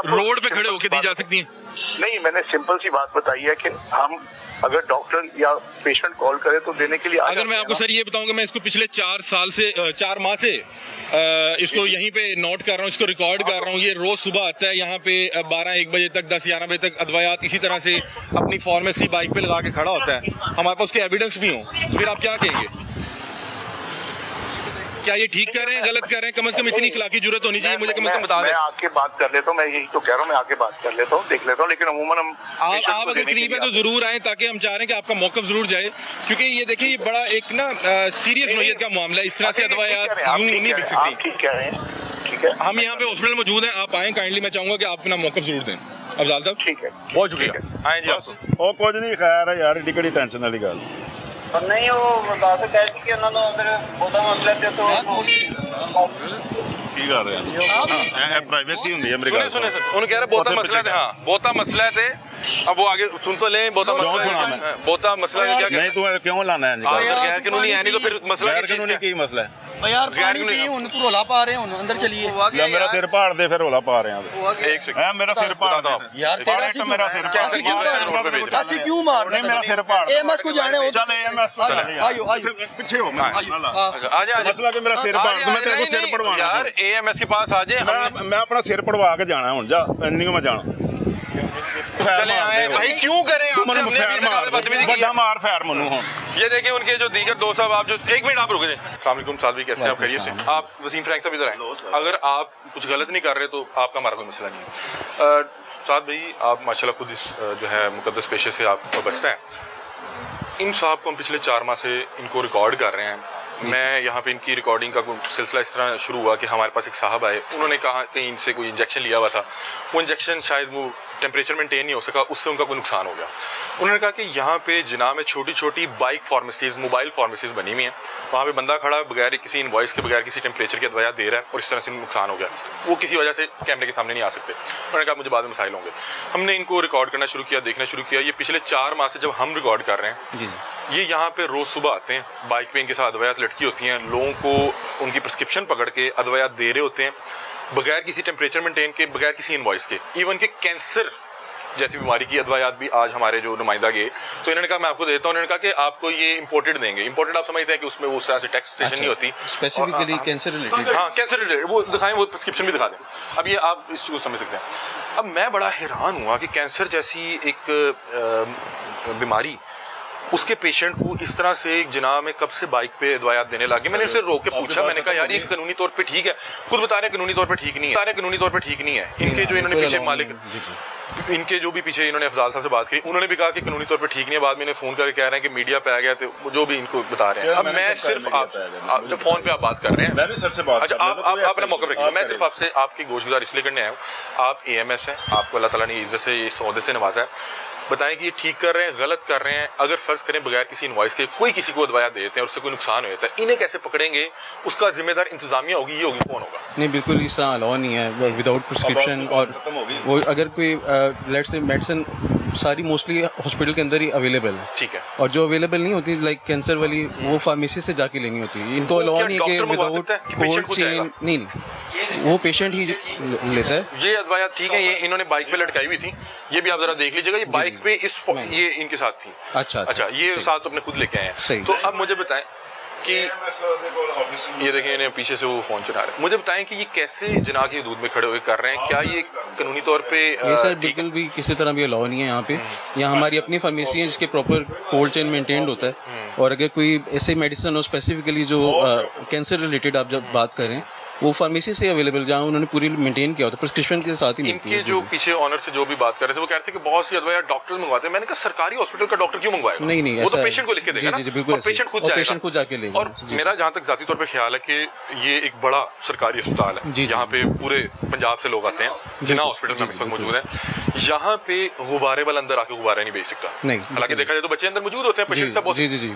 रोड पे खड़े होकर दी जा सकती हैं? नहीं, मैंने सिंपल सी बात बताई है कि हम अगर डॉक्टर या पेशेंट कॉल करे तो देने के लिए अगर मैं आपको सर ये बताऊंगा, मैं इसको पिछले 4 माह से इसको यहीं पे नोट कर रहा हूँ, इसको रिकॉर्ड कर रहा हूँ, ये रोज सुबह आता है यहाँ पे 12-1 बजे तक, 10-11 बजे तक अदवायात इसी तरह से अपनी फार्मेसी बाइक पे लगा के खड़ा होता है, हमारे पास उसके एविडेंस भी हो, तो फिर आप क्या कहेंगे? क्या ये ठीक कर रहे हैं, गलत कर रहे हैं? कम से कम इतनी इखलाकी जरूरत होनी चाहिए, मुझे कम से कम बता दें। मैं आके बात कर लेता हूँ, मैं यही तो कह रहा हूँ, मैं आके बात कर लेता हूँ, देख लेता हूँ, लेकिन अमूमन हम आप अगर करीब है तो जरूर आए, ताकि हम चाह रहे हैं कि आपका मौकफ जरूर जाए, क्योंकि ये देखिए ये बड़ा एक ना सीरियस नोयत का मामला है। इस तरह से अदवायात यूं नहीं बिक सकती। ठीक कह रहे हैं, ठीक है। हम यहाँ पे हॉस्पिटल मौजूद हैं, आप आए काइंडली, मैं चाहूंगा कि आप अपना मौकफ जरूर दें। अफजाल साहब ठीक है, बहुत शुक्रिया, आए जी आप। ਉਹ ਕੁਝ ਨਹੀਂ ਖੈਰ ਹੈ ਯਾਰ, ਏਡੀ ਕਿਹੜੀ ਟੈਨਸ਼ਨ ਵਾਲੀ ਗੱਲ। नहीं वो बात है कहती कि उन्होंने अगर बोदा मसले थे तो ਕੀ ਕਰ ਰਹੇ ਆ? ਇਹ ਪ੍ਰਾਈਵੇਸੀ ਹੁੰਦੀ ਹੈ मेरी सुने ਗੱਲ। सुने सर, उन्होंने कह रहे बहुता बहुत मसला थे। पीछे हाँ बहुता मसला थे, अब वो आगे सुन तो लें। बहुता क्यों मसला सुना है, मैं? बहुता मसला है, क्या ਨਹੀਂ ਤੂੰ ਕਿਉਂ ਲਾਣਾ ਹੈ ਨਿਕਾਲ? अगर गैर कानूनी है नहीं तो फिर मसला ਗੈਰ किस चीज़ ਕਾਨੂੰਨੀ का है? ਕੀ ਮਸਲਾ ਹੈ? यार गैर पानी कानूनी पी हुन तू रोला पा रहे हुन अंदर चलिए ਲੈ ਮੇਰਾ ਸਿਰ ਪਾੜ ਦੇ, ਫਿਰ ਰੋਲਾ ਪਾ ਰਿਹਾ एक सेकंड ਐ ਮੇਰਾ ਸਿਰ ਪਾੜ ਦੇ यार तेरा ਇੱਕ ਮੇਰਾ ਸਿਰ ਪਾੜ ऐसे क्यों मार ऐसे क्यों मार ਨਹੀਂ ਮੇਰਾ ਸਿਰ ਪਾੜ एएमएस को जाने हो ਚੱਲ ਐਮਐਸ ਕੋ ਚੱਲ आयो आयो ਪਿੱਛੇ ਹੋ ਮੈਂ आ जाए ਮਸਲਾ ਕਿ ਮੇਰਾ ਸਿਰ ਪਾੜ, ਮੈਂ ਤੇਰੇ ਕੋਲ ਸਿਰ ਪੜਵਾਣਾ यार एएमएस के पास आ जाए। ਮੈਂ ਆਪਣਾ ਸਿਰ ਪੜਵਾ ਕੇ ਜਾਣਾ ਹੁਣ, ਜਾ ਇੰਨੀ ਮੈਂ ਜਾਣਾ। चले आए भाई, क्यों करें ਤੂੰ आपसे? ਮੈਨੂੰ हमने ਫੈਰ अभी ਮਾਰ, तक बदतमीजी की ਵੱਡਾ है। ਮਾਰ ਫੈਰ ਮੈਨੂੰ ਹੁਣ। ये देखें उनके जो दीगर दोस्त साहब, आप जो एक मिनट आप रुके थे। अस्सलाम वालेकुम साद भाई, कैसे हैं आप? खैरियत से? आप वसीम फ्रैंक साहब इधर आए। अगर आप कुछ गलत नहीं कर रहे तो आपका हमारा कोई मसला नहीं है। साद भाई आप माशाल्लाह खुद इस जो है मुकद्दस पेशे से आप बचते हैं। इन साहब को हम पिछले 4 माह से इनको रिकॉर्ड कर रहे हैं। मैं यहाँ पे इनकी रिकॉर्डिंग का सिलसिला इस तरह शुरू हुआ कि हमारे पास एक साहब आए, उन्होंने कहा कहीं इनसे कोई इंजेक्शन लिया हुआ था, वो इंजेक्शन शायद वो टेम्परेचर मेंटेन नहीं हो सका, उससे उनका कोई नुकसान हो गया। उन्होंने कहा कि यहाँ पे जिना में छोटी छोटी बाइक फार्मेसीज़, मोबाइल फार्मेसीज़ बनी हुई हैं, वहाँ पे बंदा खड़ा बगैर किसी इनवॉइस के, बगैर किसी टेम्परेचर की दवाइयाँ दे रहा है और इस तरह से नुकसान हो गया। वो किसी वजह से कैमरे के सामने नहीं आ सकते। उन्होंने कहा मुझे बाद में मसाइल होंगे। हमने इनको रिकॉर्ड करना शुरू किया, देखना शुरू किया। ये पिछले 4 माह से जब हम रिकॉर्ड कर रहे हैं, जी ये यहाँ पे रोज़ सुबह आते हैं, बाइक पे इनके साथ अदवायात लटकी होती हैं, लोगों को उनकी प्रिस्क्रिप्शन पकड़ के अदवायात दे रहे होते हैं बगैर किसी टेम्परेचर मेंटेन के, बगैर किसी इनवॉइस के। इवन के कैंसर जैसी बीमारी की अदवायात भी आज हमारे जो नुमाइंदा गए, तो इन्होंने कहा मैं आपको देता हूँ। इन्होंने कहा कि आपको ये इंपोर्टेड देंगे। इंपोर्टेड आप समझते हैं कि उसमें वो उस तरह से टैक्सेशन नहीं होती, स्पेसिफिकली कैंसर रिलेटेड। हाँ कैंसर रिलेटेड, वो दिखाएं, वो प्रिस्क्रिप्शन भी दिखा दें। अब ये आप इस चीज़ को समझ सकते हैं। अब मैं बड़ा हैरान हुआ कि कैंसर जैसी एक बीमारी, उसके पेशेंट को इस तरह से एक जिना में कब से बाइक पे दवाइयात देने लगे। मैंने उनसे रोक के पूछा, मैंने कहा यार ये कानूनी तौर पे ठीक है? खुद बता रहे कानूनी तौर पे ठीक नहीं है, कानूनी तौर पे ठीक नहीं है। इनके जो इन्होंने पीछे मालिक, इनके जो भी पीछे इन्होंने अफजाल साहब से बात की, उन्होंने भी कहा कि कानूनी तौर पे ठीक नहीं है। बाद में इन्हें फ़ोन करके कह रहे हैं कि मीडिया पे आ गया, तो जो भी इनको बता रहे हैं। अब मैं सिर्फ आप जब फ़ोन पे आप बात कर रहे हैं, मैं भी सर से बात अच्छा आप अपना मौका रखिए। मैं सिर्फ आपसे आपकी गोशगुजार इसलिए करने आया हूँ। आप एएमएस हैं, आपको अल्लाह ताला ने इज्जत से इस ओहदे से नवाजा है। बताएं कि ये ठीक कर रहे हैं, गलत कर रहे हैं? अगर फर्ज करें बगैर किसी इनवॉइस के कोई किसी को दवाया देते हैं और उससे कोई नुकसान हो जाता है, इन्हें कैसे पकड़ेंगे? उसका जिम्मेदार इंतजामिया होगी, ये होगी, कौन होगा? नहीं बिल्कुल इस तरह अलाउ नहीं है विदाउट प्रिस्क्रिप्शन। और वो अगर कोई लेट्स से मेडिसिन सारी मोस्टली हॉस्पिटल के अंदर ही अवेलेबल है, ठीक है। और जो अवेलेबल नहीं होती लाइक कैंसर वाली, वो फार्मेसी से जाके लेनी होती है। इनको वो अलाउ क्या नहीं है कि डॉक्टर मंगवा विदाउट सकता है कि पेशेंट कोल्ड खुद चेन, जाएगा? नहीं वो पेशेंट ही लेता है। ये अदवाया ठीक है, ये इन्होंने बाइक पे लटकाई हुई थी, ये भी आप जरा देख लीजिएगा। ये बाइक पे ये इनके साथ थी। अच्छा ये साथ अपने खुद लेके आए हैं। तो अब मुझे बताएं कि ये देखें इन्हें पीछे से वो फोन चला रहे हैं। मुझे बताएं कि ये कैसे जिना की हदूद में खड़े हुए कर रहे हैं? क्या ये कानूनी तौर पे ये सर बिल्कुल भी किसी तरह भी अलाउ नहीं है यहाँ पे। यहाँ हमारी अपनी फार्मेसी है जिसके प्रॉपर कोल्ड चेन मेंटेन्ड होता है। और अगर कोई ऐसे मेडिसिन हो स्पेसिफिकली जो कैंसर रिलेटेड आप जब बात करें, वो फार्मेसी से अवेलेबल जहाँ उन्होंने पूरी मेंटेन किया होता है, प्रिस्क्रिप्शन के साथ ही मिलती है। इनके जो पीछे ऑनर से जो भी बात कर रहे थे वो कह रहे थे कि बहुत सी अदवाया डॉक्टर मंगवाते हैं। मैंने कहा सरकारी हॉस्पिटल का डॉक्टर क्यों मंगवाएगा? नहीं वो तो पेशेंट को लिख के देगा ना, बिल्कुल, पेशेंट खुद जाएगा, पेशेंट खुद जाके लेगा। और मेरा जहाँ तक जाती तौर पे ख्याल है कि ये एक बड़ा सरकारी अस्पताल है, यहाँ पे पूरे पंजाब से लोग आते हैं। जिना हॉस्पिटल में इस वक्त मौजूद है, यहाँ पे गुब्बारे वाला अंदर आके गुब्बारे नहीं बेच सकता। नहीं, हालांकि देखा जाए तो बच्चे अंदर मौजूद होते हैं, पेशेंट सब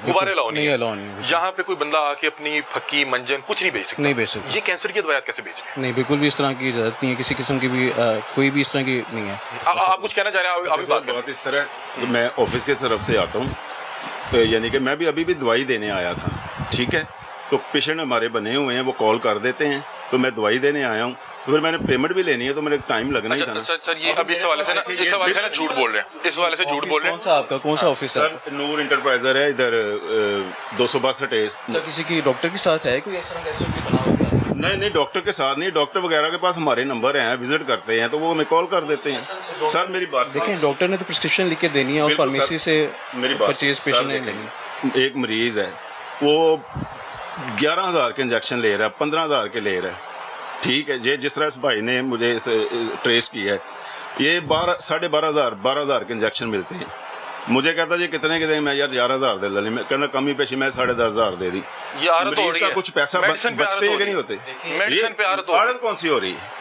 गुब्बारे अलाउ नहीं है। यहाँ पे कोई बंदा आके अपनी फक्की मंजन कुछ नहीं बेच सकता। नहीं बेच सकता। ये कैंसर की दवाइयाँ कैसे बेच रहे हैं? नहीं बिल्कुल भी इस तरह की इजाजत नहीं है, किसी किस्म की भी कोई भी इस तरह की नहीं है। आप कुछ कहना चाह रहे हैं? आप बात इस तरह, मैं ऑफिस की तरफ से आता हूँ, यानी कि मैं भी अभी भी दवाई देने आया था, ठीक है। तो पेशेंट हमारे बने हुए हैं, वो कॉल कर देते हैं, तो मैं दवाई देने आया हूँ, तो फिर मैंने पेमेंट भी लेनी है, तो मेरे टाइम लगना ही था ना। सर ये अब इस हवाले से ना झूठ बोल रहे हैं, इस हवाले से झूठ बोल रहे हैं। कौन सा आपका कौन सा ऑफिस है? सर नूर इंटरप्राइजर है इधर 262 किसी की डॉक्टर के साथ है कोई ऐसा कैसे बना होगा? नहीं डॉक्टर के साथ नहीं, डॉक्टर वगैरह के पास हमारे नंबर हैं, विजिट करते हैं तो वो हमें कॉल कर देते हैं। सर मेरी बात देखें, डॉक्टर ने तो प्रिस्क्रिप्शन लिख के देनी है और फार्मेसी से मेरी बात परचेज पेशेंट ने लेनी। एक मरीज है, वो 11,000 के इंजेक्शन ले रहा है, 15,000 के ले रहा है, ठीक है। ये जिस तरह इस भाई ने मुझे ट्रेस किया है, ये 12,500 के इंजेक्शन मिलते हैं। मुझे कहता जी कितने के दें, मैं यार 11,000 दे ली, मैं कहना कमी पेशी मैं 10,500 दे दी। ये आदत हो मरीज रही का है, कुछ पैसा मेडिसिन पे बचते आदत हैं कि हो नहीं रही होते? है। मेडिसिन पे आदत हो रही है। आदत कौन सी हो रही है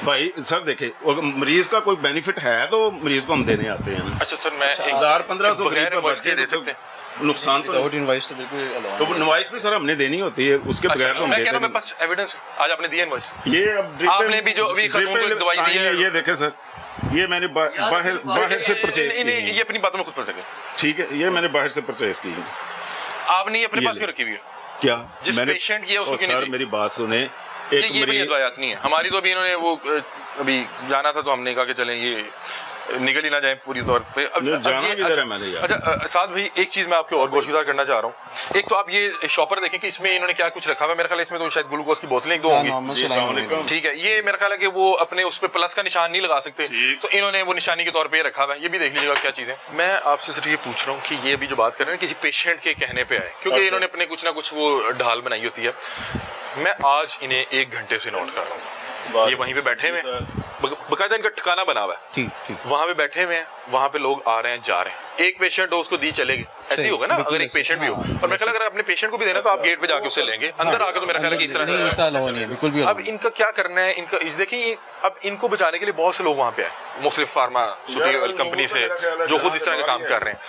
भाई? सर देखे, अगर मरीज का कोई बेनिफिट है तो मरीज को हम देने आते हैं ना। अच्छा सर, मैं 1,000-1,500 बगैर गरीब इन्वॉइस के बच्चे दे तो सकते हैं? नुकसान तो विदाउट इनवॉइस तो बिल्कुल allow तो नहीं है। इनवॉइस भी सर हमने देनी होती है, उसके बगैर तो हम मैं देते कह रहा हूँ, नहीं। मेरे पास एविडेंस आज आपने दिया इनवॉइस। ये अब drip आपने and- भी जो अभी drip खतरों को and- दवाई दी है। ये देखे सर, ये मैंने बाहर से परचेज की ये है। अपनी बातों में खुद फंस गए। ठीक है, ये मैंने बाहर से परचेज की है। आपने ये अपने ये पास ले। क्यों रखी हुई है? क्या जिस patient की है, उसको ओ क्यों नहीं सर दी? मेरी बात सुने, ये एक बड़ी मरीज अद्वायात नहीं है हमारी। तो अभी इन्होंने वो अभी जाना था तो हमने कहा कि चलें ये निकल ही ना जाए पूरी तौर पे। नहीं, जाना किधर है मैंने यार? अच्छा साथ भाई एक चीज मैं आपको और गोशगुजार करना चाह रहा हूँ। एक तो आप ये शॉपर देखें कि इसमें इन्होंने क्या कुछ रखा हुआ है। मेरे ख्याल है इसमें तो शायद ग्लूकोज की बोतलें एक दो हाँ, होंगी। normal जी, saline अस्सलाम होगी। वालेकुम। ठीक है, ये मेरा ख्याल है कि वो अपने उस पर प्लस का निशान नहीं लगा सकते, ठीक। तो इन्होंने वो निशानी के तौर पे ये रखा हुआ है। ये भी देख लीजिएगा क्या चीज़ है। मैं आपसे सिर्फ ये पूछ रहा हूँ कि ये भी जो बात कर रहे हैं किसी पेशेंट के कहने पे आए, क्योंकि अच्छा। इन्होंने अपने कुछ ना कुछ वो ढाल बनाई होती है। मैं आज इन्हें 1 घंटे से नोट कर रहा हूँ, ये वहीं पे बैठे हुए हैं, बकायदा इनका ठिकाना बना हुआ है, ठीक ठीक वहाँ पे बैठे हुए हैं, वहाँ पे लोग आ रहे हैं जा रहे हैं। एक पेशेंट हो उसको दी चलेगी, ऐसे ही होगा ना बिल्कुल अगर एक ऐसे, पेशेंट भी हो। हाँ, और मेरे ख्याल है अगर अपने पेशेंट को भी देना तो आप गेट पे जाके उससे लेंगे, अंदर आके तो मेरा ख्याल है कि इस तरह नहीं, से। ऐसा allow नहीं है, बिल्कुल भी allow अब नहीं। इनका क्या करना है, इनका देखिए अब इनको बचाने के लिए बहुत से लोग वहाँ पे आए, मुख्तलिफ फार्मास्यूटिकल कंपनी से जो खुद इस तरह का काम कर रहे हैं।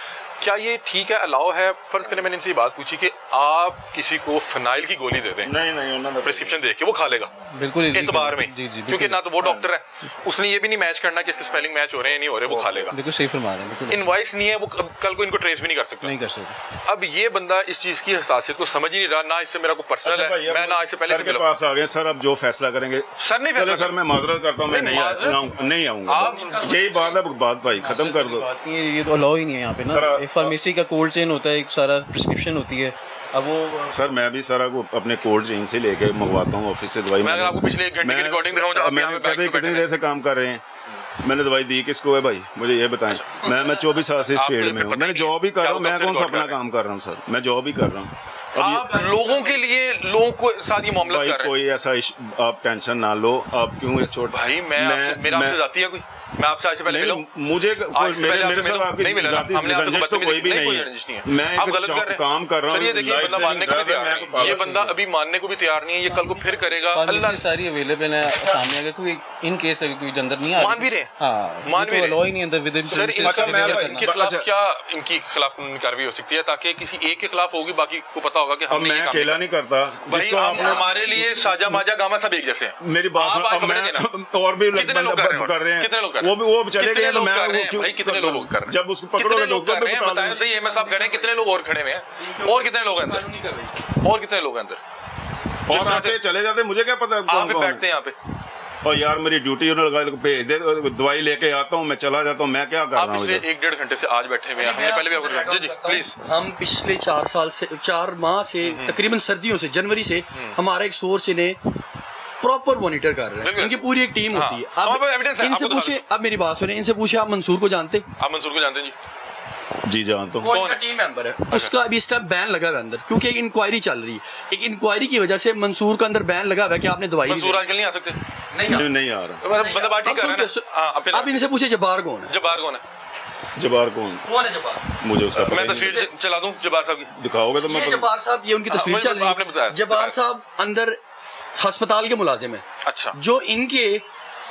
क्या ये ठीक है, अलाउ है? फर्ज करें मैंने इनसे ये बात पूछी कि आप किसी को फिनाइल की गोली दे दें नहीं नहीं उन्होंने प्रिस्क्रिप्शन देख के, वो खा लेगा बिल्कुल illegal एतबार है। में, जी जी क्योंकि ना तो वो डॉक्टर है, उसने ये भी नहीं मैच करना कि इसके स्पेलिंग मैच हो रहे हैं नहीं हो रहे, वो खा लेगा। बिल्कुल सही फरमा रहे हैं, बिल्कुल इनवॉइस नहीं है, वो कल को इनको ट्रेस भी नहीं कर सकता। नहीं कर सकते। अब ये बंदा इस चीज की हसासियत को समझ ही नहीं रहा, ना इससे मेरा कोई पर्सनल है, मैं ना इससे पहले सर से के मिला। पास आ गए सर, अब जो फैसला करेंगे सर नहीं चलो फैसला सर, मैं माजरत करता हूँ, मैं नहीं, नहीं आऊँगा। आप- यही बात है, बात भाई खत्म कर दो। बात नहीं है, ये तो अलाउ ही नहीं है यहाँ पे सर, ना। एक फार्मेसी का कोल्ड चेन होता है, एक सारा प्रिस्क्रिप्शन होती है। अब वो सर मैं भी सारा को अपने कोल्ड चेन से लेके मंगवाता हूँ ऑफिस से दवाई। मैं अगर आपको पिछले 1 घंटे की रिकॉर्डिंग दिखाऊं जो आप मैंने यहाँ पे कहते बाइक पे कितनी बैठे देर से काम कर रहे हैं, मैंने दवाई दी किसको है भाई मुझे ये बताएं। मैं 24 साल से इस आप फील्ड फिर में हूँ, पता मैं नहीं जॉब ही कर रहा हूँ, क्या मैं कब से कौन सा रिकॉर्ड अपना कर रहे हैं? काम कर रहा हूँ सर, मैं जॉब ही कर रहा हूँ। अब आप लोगों के लिए लोगों को साथ ये मामला भाई कर रहे हैं। कोई ऐसा आप टेंशन ना लो, आप क्यों ये छोड़ भाई मेरा आपसे जाती है कोई, मैं आपसे आज से पहले मिला हूं? मुझे आज से पहले मेरे आपसे साथ मिला? आपकी नहीं मिला ना? जाती हमने आपसे रंजिश तो कोई भी कोई नहीं रंजिश नहीं है। है। मैं आप एक गलत कर रहे हैं। काम कर रहा हूँ, सर ये देखिए लाइफ बंदा से मानने को भी निकल तैयार रहा है, नहीं मैं है, ये बंदा अभी मानने को भी तैयार नहीं है, ये कल को फिर करेगा। अल्लाह फार्मेसी सारी अवेलेबल है सामने, अगर कोई इन केस अगर कोई अंदर नहीं आ मान भी रहे हैं। हाँ मान भी रहे हैं। अलाउ ही नहीं अंदर विद इन सर अच्छा, मैं भाई- इनके खिलाफ क्या इनकी खिलाफ कानूनी कार्रवाई हो सकती है, ताकि किसी एक के खिलाफ होगी, बाकी को पता होगा कि अब हमने ये मैं काम अकेला किया। नहीं करता भाई जिसको हम आपने हमारे लिए साजा माजा गामा सब एक जैसे हैं। मेरी बात आप सुनो, आज अब पकड़ेंगे ना? मैं और भी कितने लोग कर रहे हैं? कर रहे हैं, कितने लोग कर रहे वो हैं? भी वो चले कितने गए तो लोग मैं कर रहे वो हैं? क्यों भाई कितने लोग कर रहे हैं? जब उसको कितने पकड़ोगे लोग तो कर रहे हैं? बता बताएं दूंगा। तो ये मैं साहब कह रहे हैं कितने लोग और खड़े हुए हैं, और कितने लोग हैं अंदर, और कितने लोग हैं अंदर, और आते चले जाते, मुझे क्या पता आप कौन भी कौन है। बैठते हैं यहाँ पे। और यार मेरी ड्यूटी उन्होंने भेज दे, दवाई लेके आता हूँ, मैं चला जाता हूँ, मैं क्या कर आप रहा हूँ पिछले इधर? 1-1.5 घंटे से आज बैठे हुए हैं, हमने पहले भी आपको बताया। जी जी प्लीज। हम पिछले 4 माह से तकरीबन सर्दियों से जनवरी से हमारा एक सोर्स इन्हें प्रॉपर मॉनिटर कर रहे हैं, बिल्कुल। उनकी पूरी एक टीम हाँ। होती है। हमारे पास evidence अब है, इनसे आपको पूछे, अब मेरी बात सुने, इनसे पूछे आप मंसूर को जानते? आप मंसूर को जानते हैं जी? जी जानता हूँ। कौन कौन है? टीम मेंबर है उसका अभी इस टाइम बैन लगा हुआ है अंदर, क्योंकि एक इंक्वायरी चल रही है। एक इंक्वायरी की वजह से मंसूर का अंदर बैन लगा हुआ है कि आपने दवाई नहीं मंसूर दी। आजकल नहीं आ सकते, नहीं आ रहा। मतलब बात ठीक कर रहे हैं ना? हाँ, अपने अब इनसे पूछे जब्बार कौन है? जब्बार कौन है? जबार कौन? कौन है जब्बार? मुझे उसका पता मैं ही नहीं। तस्वीर चला दूं जब्बार साहब की? दिखाओगे तो मैं ये जब्बार साहब, ये उनकी तस्वीर मुझे चल रही आपने बताया। है। जब्बार साहब अंदर अस्पताल के मुलाजिम है, अच्छा, जो इनके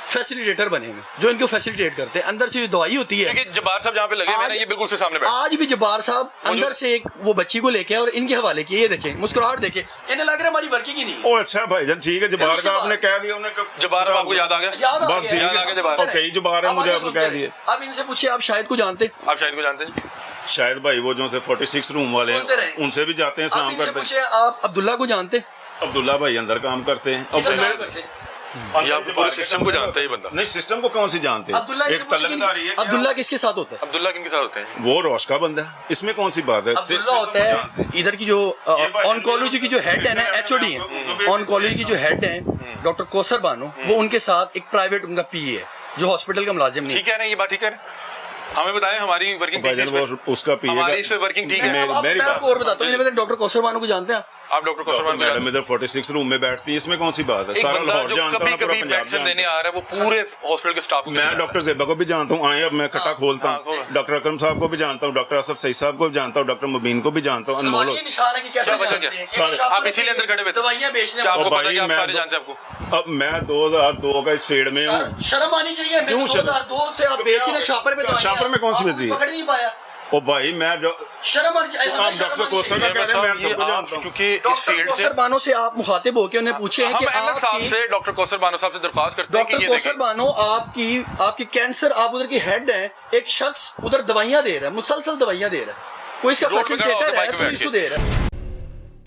फैसिलिटेटर बने हुए, जो इनको फैसिलिटेट करते हैं। अंदर से जो दवाई होती है, क्योंकि जब्बार साहब जहाँ पे लगे हुए हैं ना, आज- ये बिल्कुल से सामने बैठे। आज भी जब्बार साहब अंदर से एक वो बच्ची को लेके आए और इनके हवाले किए। ये देखें मुस्कुराहट देखें, इन्हें लग रहा है हमारी वर्किंग ही नहीं है। ओ अच्छा भाईजान ठीक है, जबार उसके का बाद- आपने कह दिया, उन्हें जब्बार साहब आपको याद आ गया? याद आ बस गया, ठीक याद आ गया है। जबार। और कई जबार है, अब मुझे आगे आपको सुनते कह हैं। दिए। अब इनसे पूछिए आप शायद को जानते? आप शायद को जानते हैं जी? शायद भाई वो जो से 46 रूम वाले सुनते हैं, रहे। उनसे भी जाते हैं, अब सलाम इनसे करते हैं। पूछिए आप अब्दुल्ला को जानते? अब्दुल्ला भाई अंदर काम करते हैं। अब इधर काम मेरे- करते हैं। ये आपको पूरे सिस्टम को जानता है ये बंदा? नहीं, सिस्टम को कौन सी जानते हैं? अब्दुल्ला एक तलकदारी है। अब्दुल्ला किसके साथ होता है? अब्दुल्ला किनके साथ होते हैं? वो रोश का बंदा है, इसमें कौन सी बात है? अब्दुल्ला होता है इधर की जो ऑनकोलॉजी की जो हेड है ना, एचओडी है ऑनकोलॉजी की जो हेड है डॉक्टर कौसर बानो, वो उनके साथ एक प्राइवेट उनका पीए है जो हॉस्पिटल का मुलाजिम नहीं है। ठीक है ना, ये बात ठीक है ना? हमें बताएं हमारी वर्किंग भाईजान वो उसका पीएगा। हमारी इस पे वर्किंग ठीक है? मेरी अब मैं बात- आपको और बताता हूँ, डॉक्टर कौसर बानो को जानते हैं आप? आप डॉक्टर कौसर बानो को मैडम जानते इधर 46 रूम में बैठती है, इसमें कौन सी बात है? हैं? एक सारा बंदा लाहौर जो जानता कभी है, पूरा कभी पंजाब मेडिसिन जानता देने है। आ रहा है वो पूरे हॉस्पिटल के स्टाफ को मैं डॉक्टर ज़ेबा को भी जानता हूँ, आए अब मैं खट्टा खोलता हाँ, हूँ, डॉक्टर अकरम साहब को भी जानता हूँ, डॉक्टर असफ सईद साहब को भी जानता हूँ, डॉक्टर मुबीन को भी जानता हूँ, अनमोल सवाल ये निशान है कि कैसे क्या वजह जानते क्या? हैं? सारे- एक शॉप आप पर इसीलिए अंदर खड़े हुए थे? दवाइयाँ बेचने क्या वाले। आपको और पता है कि आप भाई, सारे मैं जानते हैं आपको? अब मैं 2002 का इस फील्ड में हूँ। शर्म आनी चाहिए। मैं क्यों शर्म? 2002 से आप बेच रहे हैं शॉपर पे दवाइयाँ। शॉपर में कौन सी आप बेच रही है? पकड़ नहीं पाया। ओ भाई मैं जो शर्म आनी चाहिए। आप डॉक्टर कोसर का कह रहे हैं, मैं ये सबको आप जानता हूँ। क्योंकि इस डॉक्टर फील्ड से कौसर बानो से आप मुखातिब होकर उन्हें पूछे हैं हम कि अहमद साहब आपकी से डॉक्टर कौसर बानो साहब से दरख्वास्त करते हैं कि डॉक्टर ये कौसर देखिए, बानो आपकी कैंसर, आप उधर की हेड हैं, एक शख्स उधर दवाइयाँ दे रहा है, मुसलसल दवाइयाँ दे रहा है, कोई इसका रोड पे खड़ा होकर फैसिलिटेटर बाइक है पे तो बैठ इसको के। दे रहा है।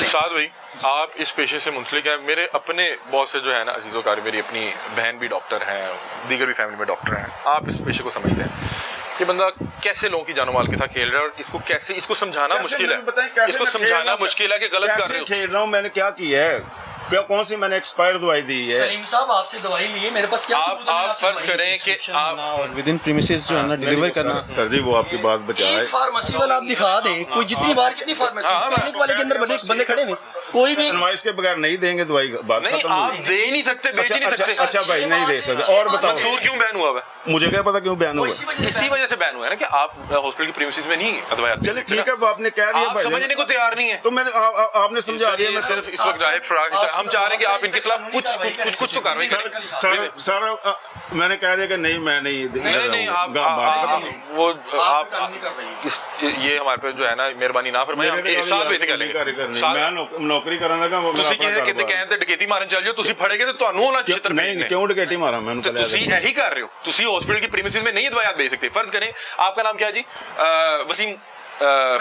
साद भाई आप इस पेशे से मुंसलिक हैं। मेरे अपने बॉस से जो है ना अजीज़ो कारी, मेरी अपनी बहन भी डॉक्टर हैं, दीगर भी फैमिली में डॉक्टर हैं। आप इस पेशे को समझते हैं, ये बंदा कैसे लोगों की जानो माल के साथ खेल रहा है और इसको कैसे, इसको समझाना मुश्किल है, इसको समझाना मुश्किल है कि गलत कर रहे हो। खेल रहा हूँ, मैंने क्या किया है? क्या कौन सी मैंने एक्सपायर दवाई दी है? सलीम साहब आपसे दवाई ली है, मेरे पास क्या सबूत है? मैंने आप आपसे फर्ज दवाई करें ली। कि आप और विद इन प्रीमिसेस जो है ना डिलीवर करना। सर जी वो आपकी बात बचाए। एक फार्मेसी वाला आप दिखा दें, कोई जितनी बार कितनी फार्मेसी हाँ, क्लिनिक वाले के अंदर बंदे खड़े हैं, कोई भी इनवाइस के बगैर नहीं देंगे दवाई, बात नहीं, खत्म आप होगी। दे ही नहीं सकते, बेच ही नहीं सकते। अच्छा भाई नहीं दे सकते। और बताओ मंसूर क्यों बैन हुआ है? मुझे क्या पता क्यों बैन हुआ? इसी वजह से बैन हुआ है ना कि आप हॉस्पिटल की प्रीमिसेस में नहीं दवाई आती। चलिए ठीक है, वो आपने कह दिया आप भाई, समझने को तैयार नहीं है। तो मैंने आपने समझा दिया। मैं सिर्फ इस वक्त जाहिर फराग हम चाह रहे हैं कि आप इनके खिलाफ कुछ तो कार्रवाई करें। सर मैंने कह दिया कि नहीं मैं नहीं नहीं आप ये हमारे पे जो है ना मेहरबानी ना फरमाए। हम एक साल वैसे कह लेंगे। मैं नौकरी ਕਰਨ ਲੱਗਾ ਮੈਂ ਤੁਸੀਂ ਕਿਤੇ ਕਹਿੰਦੇ ਡਕੈਤੀ ਮਾਰਨ ਚੱਲ ਜਾਓ, ਤੁਸੀਂ ਫੜੇਗੇ ਤੇ ਤੁਹਾਨੂੰ ਹੋਣਾ ਛਿੱਤਰ नहीं क्यों डकैती मारा मैं तो ਤੁਸੀਂ यही कर रहे हो। ਤੁਸੀਂ हॉस्पिटल की प्रीमिसेस में नहीं दवाइयां बेच सकते। फर्ज करें आपका नाम क्या है जी? वसीम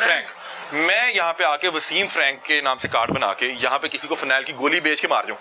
फ्रैंक। मैं यहाँ पे आके वसीम फ्रैंक के नाम से कार्ड बना के यहाँ पे किसी को फिनाइल की गोली बेच के मार जाऊँ,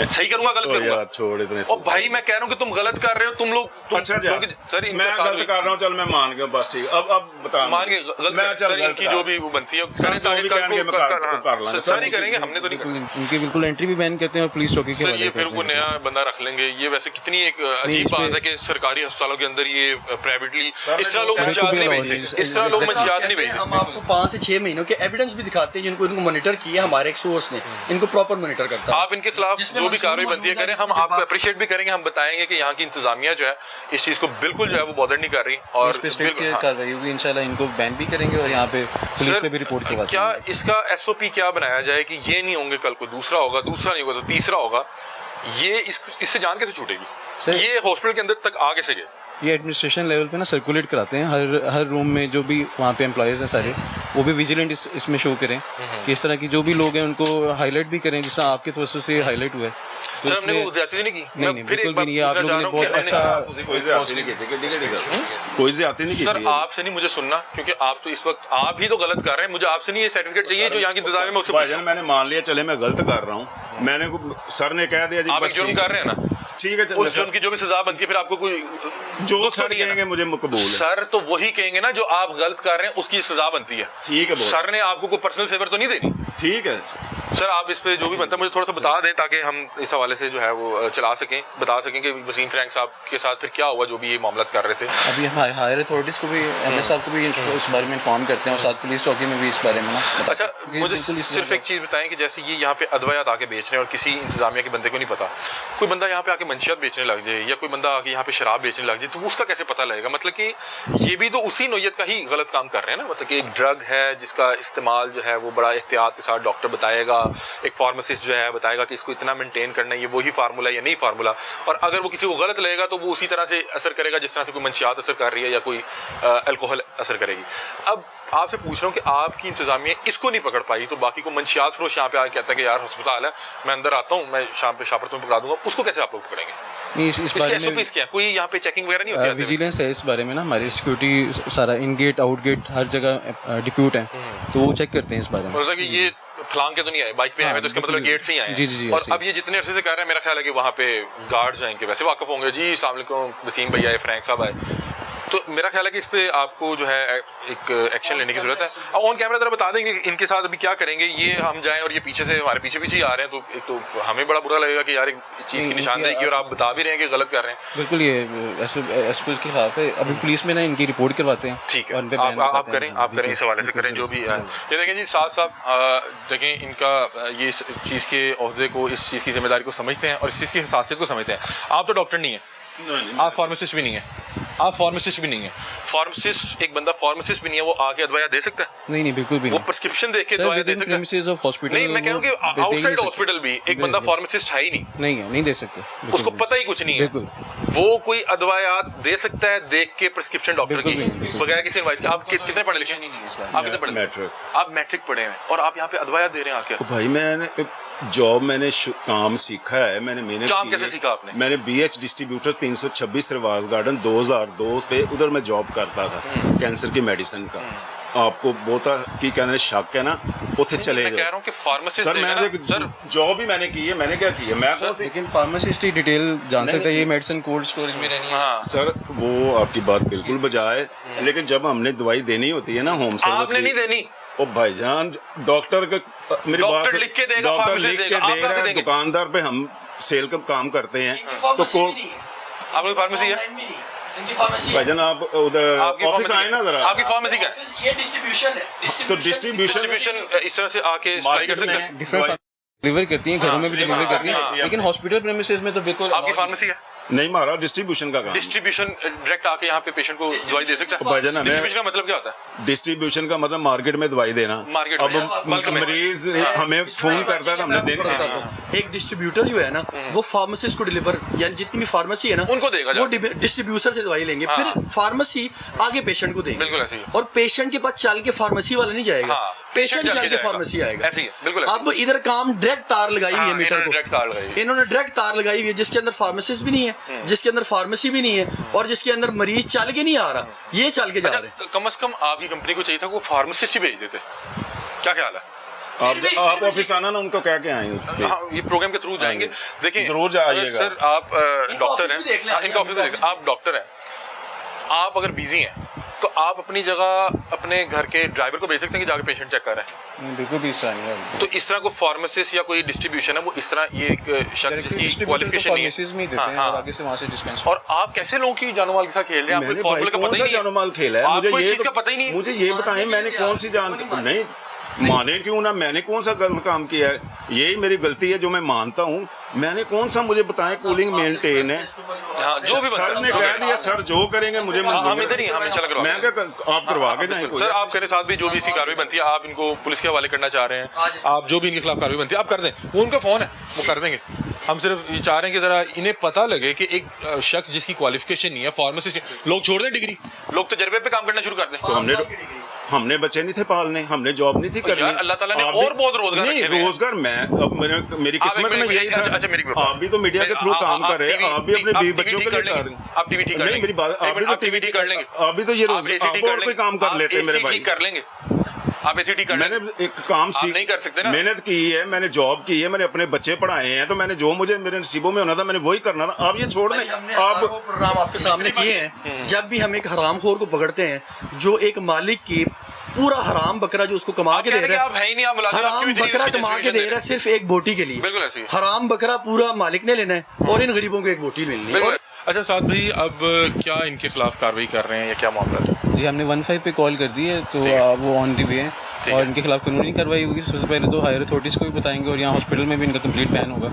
सही करूंगा गलत करूंगा? यार छोड़ इतने और भाई मैं कह रहा हूँ कि तुम गलत कर रहे हो, तुम लोग अच्छा सर मैं गलत कर रहा हूँ, चल मैं मान गया, बस ठीक। अब बता मान के गलत मैं चल सर इनकी जो भी वो बनती है सर करें जो ताकि भी कल कहेंगे को मैं कर लांगे। सर ही करेंगे, हमने तो नहीं करना। उनकी बिल्कुल एंट्री भी बैन करते हैं और पुलिस चौकी के सर हवाले ये फिर करते कोई हैं। नया बंदा रख लेंगे। ये वैसे कितनी एक अजीब इस पे- बात है कि सरकारी अस्पतालों के अंदर ये प्राइवेटली इस तरह लोग बिल्कुल मंशियात भी नहीं अलाउ भेजते, नहीं। इस तरह लोग मंशियात नहीं भेजते। हम आपको 5 से 6 महीनों के एविडेंस भी दिखाते हैं जिनको इनको मॉनिटर किया हमारे एक सोर्स ने, इनको प्रॉपर मॉनिटर करता है। आप इनके खिलाफ जिसमें जो भी मंसूर कार्रवाई बनती है मौजूद है, करें, हम जिसके आपको बाद- अप्रिशिएट भी करेंगे। हम बताएंगे कि यहाँ की इंतजामिया जो है इस चीज़ को बिल्कुल जो है वो बॉदर नहीं कर रही और इस पे स्ट्रिक्ट बिल्कुल हाँ। कार्रवाई होगी इंशाल्लाह। इनको बैन भी करेंगे और यहाँ पे पुलिस पे भी रिपोर्ट करवा क्या इसका एसओपी क्या बनाया जाए कि ये नहीं होंगे, कल को दूसरा होगा, दूसरा नहीं होगा तो तीसरा होगा। ये इससे जान कैसे छूटेगी? सर- ये हॉस्पिटल के अंदर तक आ कैसे गए? ये एडमिनिस्ट्रेशन लेवल पे ना सर्कुलेट कराते हैं हर रूम में जो भी वहाँ पे एम्प्लॉयज़ हैं सारे, वो भी विजिलेंट इसमें शो करें कि इस तरह की जो भी लोग हैं उनको हाईलाइट भी करें जिस तरह आपके तरफ से हाईलाइट हुआ है। तो सर हमने इसमें- कोई ज्यादती नहीं की। नहीं, मैं फिर बिल्कुल एक बात भी नहीं है। आप पूछना लोगों चाह ने रहा हूँ कि बहुत हमने- अच्छा कोई ज्यादती नहीं की, कोई ज्यादती नहीं की। सर आपसे नहीं मुझे सुनना, क्योंकि आप तो इस वक्त आप ही तो गलत कर रहे हैं। मुझे आपसे नहीं ये सर्टिफिकेट चाहिए जो यहाँ की इंतजामिया में उससे भाईजान मैंने मान लिया, चले मैं गलत कर रहा हूँ, मैंने सर ने कह दिया जी आप एक बस जुर्म ठीक कर रहे हैं ना, ठीक है। उस जुर्म की जो भी सजा बनती है फिर आपको कोई जो दुख तो सर नहीं है ना? कहेंगे मुझे मकबूल है। सर तो वही कहेंगे ना जो आप गलत कर रहे हैं उसकी सजा बनती है। ठीक है बॉस। सर ने आपको कोई पर्सनल फेवर तो नहीं देनी। ठीक है सर आप इस पे जो भी बनता है मुझे थोड़ा सा बता दें ताकि हम इस हवाले से जो है वो चला सकें, बता सकें कि वसीम फ्रैंक साहब के साथ फिर क्या हुआ जो भी ये मामला कर रहे थे। अभी हम हायर अथॉरिटीज़ को भी एमएस साहब को भी इस बारे में इन्फॉर्म करते हैं और साथ पुलिस चौकी में भी इस बारे में ना अच्छा मुझे सिर्फ एक चीज़ बताएं कि जैसे ये यहाँ पे अदवायात आके बेच रहे हैं और किसी इंतजामिया के बंदे को नहीं पता, कोई बंदा यहाँ पे आके मंशियात बेचने लग जाए या कोई बंदा आके यहाँ पे शराब बेचने लग जाए तो उसका कैसे पता लगेगा? मतलब कि ये भी तो उसी नोयत का ही गलत काम कर रहे हैं ना। मतलब कि एक ड्रग है जिसका इस्तेमाल जो है वो बड़ा एहतियात के साथ डॉक्टर बताएगा, एक फार्मासिस्ट जो है बताएगा कि इसको इतना मेंटेन करना है, ये वही फार्मूला या नहीं फार्मूला, और अगर वो किसी को गलत लगेगा तो वो उसी तरह से असर करेगा जिस तरह से कोई मंशियात असर कर रही है या कोई अल्कोहल असर करेगी। अब आपसे पूछ रहा हूँ कि आपकी इंतजामिया इसको नहीं पकड़ पाई तो बाकी को मंशियात फरोश यहाँ पे आके कहता है कि यार अस्पताल है, मैं अंदर आता हूँ, मैं शाम पे शापर तुम्हें पकड़ा दूंगा, उसको कैसे आप लोग पकड़ेंगे? नहीं इस बारे में SOPs क्या है? कोई यहाँ पे चेकिंग वगैरह नहीं होती है? विजिलेंस है इस बारे में ना, हमारी सिक्योरिटी सारा इन गेट आउट गेट हर जगह डिप्यूट है तो वो चेक करते हैं इस बारे में। मतलब कि ये फलांग के तो नहीं आए, बाइक पे आए हैं तो इसका मतलब गेट से ही आए हैं। जी, जी, जी, और ऐसे ही। अब ये जितने अरसे से कर रहे हैं मेरा ख्याल है कि वहाँ पे गार्ड जाएंगे वैसे वाकफ होंगे जी, अस्सलाम वालेकुम वसीम भैया आए, फ्रैंक साहब आए, तो मेरा ख्याल है कि इस पे आपको जो है एक एक्शन लेने की जरूरत है। अब ऑन कैमरा जरा बता देंगे कि इनके साथ अभी क्या करेंगे, ये हम जाएं और ये पीछे से हमारे पीछे पीछे ही आ रहे हैं, तो एक तो हमें बड़ा बुरा लगेगा कि यार एक चीज़ की निशानदेही की और आप बता भी रहे हैं कि गलत कर रहे हैं। बिल्कुल, ये एस के खिलाफ है। अभी पुलिस में ना इनकी रिपोर्ट करवाते हैं। ठीक और इन पे है, बैन आप लगाते हैं। करें इस हवाले से करें जो भी है। ये देखें जी, साथ देखें इनका ये इस चीज़ के ओहदे को, इस चीज़ की जिम्मेदारी को समझते हैं और इस चीज़ की हसासियत को समझते हैं। आप तो डॉक्टर नहीं है, आप फार्मासिस्ट भी नहीं है, आप फार्मासिस्ट भी नहीं है। फार्मासिस्ट, एक बंदा फार्मासिस्ट भी नहीं है, वो आके दवाइयाँ दे सकता है? नहीं, बिल्कुल भी वो नहीं। प्रिस्क्रिप्शन देख के दवाइयाँ दे सकता है? नहीं, मैं कह रहा हूँ कि आउटसाइड हॉस्पिटल भी एक बंदा फार्मासिस्ट है ही नहीं दे सकते। उसको पता ही कुछ नहीं है, वो कोई दवाइयाँ दे सकता है देख के प्रिस्क्रिप्शन डॉक्टर की बगैर किसी एडवाइस के। आप कितने पढ़े लिखे? आप कितने पढ़े? मैट्रिक। आप मैट्रिक पढ़े हैं और आप यहाँ पे दवाइयाँ दे रहे हैं आके? भाई मैंने जॉब, मैंने काम सीखा है, मैंने मेहनत काम की कैसे है। सीखा आपने? मैंने BH डिस्ट्रीब्यूटर 326 रिवाज गार्डन 2002 पे उधर मैं जॉब करता था, कैंसर की मेडिसिन का। आपको बोता की कहने शक है ना, उथे चले मैं कह रहा जाओ। हूँ कि फार्मासिस्ट सर मैं जॉब भी मैंने की है, मैंने क्या की है, मैं कौन सी। लेकिन फार्मासिस्ट ही डिटेल जान नहीं, सकता है, ये मेडिसिन कोल्ड स्टोरेज में रहनी है। हाँ, सर वो आपकी बात बिल्कुल बजाय, लेकिन जब हमने दवाई देनी होती है ना होम सर्विस आपने नहीं देनी। ओ भाईजान, डॉक्टर का मेरी बात डॉक्टर लिख के देगा, डॉक्टर फार्मेसी लिख के देगा, आप दे कहाँ रहा से है, देंगे? दुकानदार पे हम सेल का काम करते हैं तो आप लोग फार्मेसी है? भाईजान आप उधर आपकी ऑफिस फार्मेसी आए ना जरा, आपकी फार्मेसी क्या है? ये डिस्ट्रीब्यूशन है। तो डिस्ट्रीब्यूशन डिस्ट्रीब्यूशन इस तरह से आके सप्लाई कर सकते हैं? डिफरेंट डिलीवर करती हैं, घरों में भी डिलीवर करती हाँ, हैं, लेकिन हॉस्पिटल प्रेमिसेस में तो बिल्कुल आपकी फार्मेसी है? नहीं, हमारा डिस्ट्रीब्यूशन का काम। डिस्ट्रीब्यूशन डायरेक्ट आके यहाँ पे पेशेंट को दवाई दे सकता है? भाईजान हमें डिस्ट्रीब्यूशन का मतलब क्या होता है? डिस्ट्रीब्यूशन का मतलब मार्केट में दवाई देना। मार्केट अब में, बल्क में। मरीज हमें फोन करता था, हमने देना। एक डिस्ट्रीब्यूटर जो है ना, वो फार्मासिस्ट को डिलीवर, यानी जितनी भी फार्मेसी है ना, उनको देगा वो डिस्ट्रीब्यूटर से दवाई लेंगे, फिर फार्मेसी आगे पेशेंट को देंगे। बिल्कुल ऐसे ही। और पेशेंट के पास चल के फार्मेसी वाला नहीं जाएगा, हाँ, पेशेंट पेशेंट चल के जाएगा। फार्मेसी आएगा। ऐसे ही है, बिल्कुल ऐसे ही। अब इधर काम डायरेक्ट तार लगाई हुई है मीटर को, डायरेक्ट तार लगाई है। इन्होंने डायरेक्ट तार लगाई हुई है, जिसके अंदर फार्मासिस्ट भी नहीं है, जिसके अंदर फार्मेसी भी नहीं है, और जिसके अंदर मरीज चल के नहीं आ रहा, ये चल के जा रहे हैं। अच्छा, कम से कम आपकी कंपनी को चाहिए था वो फार्मासिस्ट ही भेज देते। क्या ख्याल है? आप ऑफिस आना ना, उनको कह के आए। हाँ, ये प्रोग्राम के थ्रू जाएंगे। देखिए जरूर जाइएगा। सर आप डॉक्टर ऑफिस भी देख लें, हैं, इनका ऑफिस भी देख, आप डॉक्टर हैं, आप अगर बिजी हैं तो आप अपनी जगह अपने घर के ड्राइवर को भेज सकते हैं कि जाके पेशेंट चेक कर रहे हैं। बिल्कुल भी इस तरह नहीं है। तो इस तरह को फार्मासिस्ट या कोई डिस्ट्रीब्यूशन है वो इस तरह, ये एक शख्स जिसकी क्वालिफिकेशन नहीं फार्मेसीज में ही है। देते हाँ, हैं और हाँ। आगे से वहाँ से डिस्पेंस। और आप कैसे लोगों की जानो माल के साथ खेल रहे हैं? आपको मैंने फॉर्मूले का कौन पता सा ही नहीं है। जानोमाल खेला है? आपको मुझे इस ये चीज का पता ही नहीं है। मुझे ये बताएं मैंने कौन सी जान नहीं माने क्यों ना, मैंने कौन सा गलत काम किया है? यही मेरी गलती है जो मैं मानता हूँ। मैंने कौन सा, मुझे बताएं कूलिंग मेंटेन है। हाँ, जो भी सर ने कह दिया सर जो करेंगे मुझे हम मंजूर इधर ही, हम इंशाल्लाह करवा मैं क्या आप करवा के जाएं। सर आप करे साथ भी जो भी इसकी कार्रवाई बनती है, आप इनको पुलिस के हवाले करना चाह रहे हैं, आप जो भी इनके खिलाफ कार्रवाई बनती है आप कर दें, वो उनका फोन है, वो कर देंगे। हम सिर्फ ये चाह रहे हैं कि जरा इन्हें पता लगे कि एक शख्स जिसकी क्वालिफिकेशन नहीं है, फार्मासिस्ट, लोग छोड़ दें डिग्री, लोग तजर्बे पे काम करना शुरू कर दें। तो हमने बच्चे नहीं थे पालने, हमने जॉब नहीं थी करनी। यार अल्लाह ताला ने आप भी- और बहुत रोजगार नहीं, रखे हुए हैं। रोजगार मैं अब मेरी किस्मत में यही था। अच्छा मेरी आप भी तो मीडिया के थ्रू काम कर रहे हैं, आप भी अपने बीवी बच्चों के लिए कर रहे हैं। आप टीवी ठीक कर नहीं, लेंगे। मेरी बात, आप भी तो टीवी ठीक कर लेंगे, आप भी तो ये रोज आप आप और कोई काम कर लेते हैं मेरे भाई। कर लेंगे, आप एसी ठीक कर मैंने लेंगे। एक काम आप सीख नहीं कर सकते ना। मेहनत की है, मैंने जॉब की है, मैंने अपने बच्चे पढ़ाए हैं, तो मैंने जो मुझे मेरे नसीबों में होना था मैंने वही करना था। आप ये छोड़ दें। आप प्रोग्राम आपके सामने किए हैं, जब भी हम एक हरामखोर को पकड़ते हैं जो एक मालिक की पूरा हराम बकरा जो उसको कमा के दे रहा आप है ही नहीं, आप मुलाजिम, हराम आपकी भी बकरा इतनी कमा के दे रहा है सिर्फ एक बोटी के लिए। बिल्कुल ऐसे ही। हराम बकरा पूरा मालिक ने लेना है और इन गरीबों को एक बोटी मिलनी है। बिल्कुल। अच्छा साथ भाई, अब क्या इनके खिलाफ कार्रवाई कर रहे हैं या क्या मामला है? जी हमने 15 पे कॉल कर दी है, तो ठीक है। वो ऑन दी वे है ठीक और है। इनके खिलाफ कानूनी कार्रवाई होगी। सबसे पहले तो हायर अथॉरिटीज़ को भी बताएंगे और यहाँ हॉस्पिटल में भी इनका कंप्लीट बैन होगा।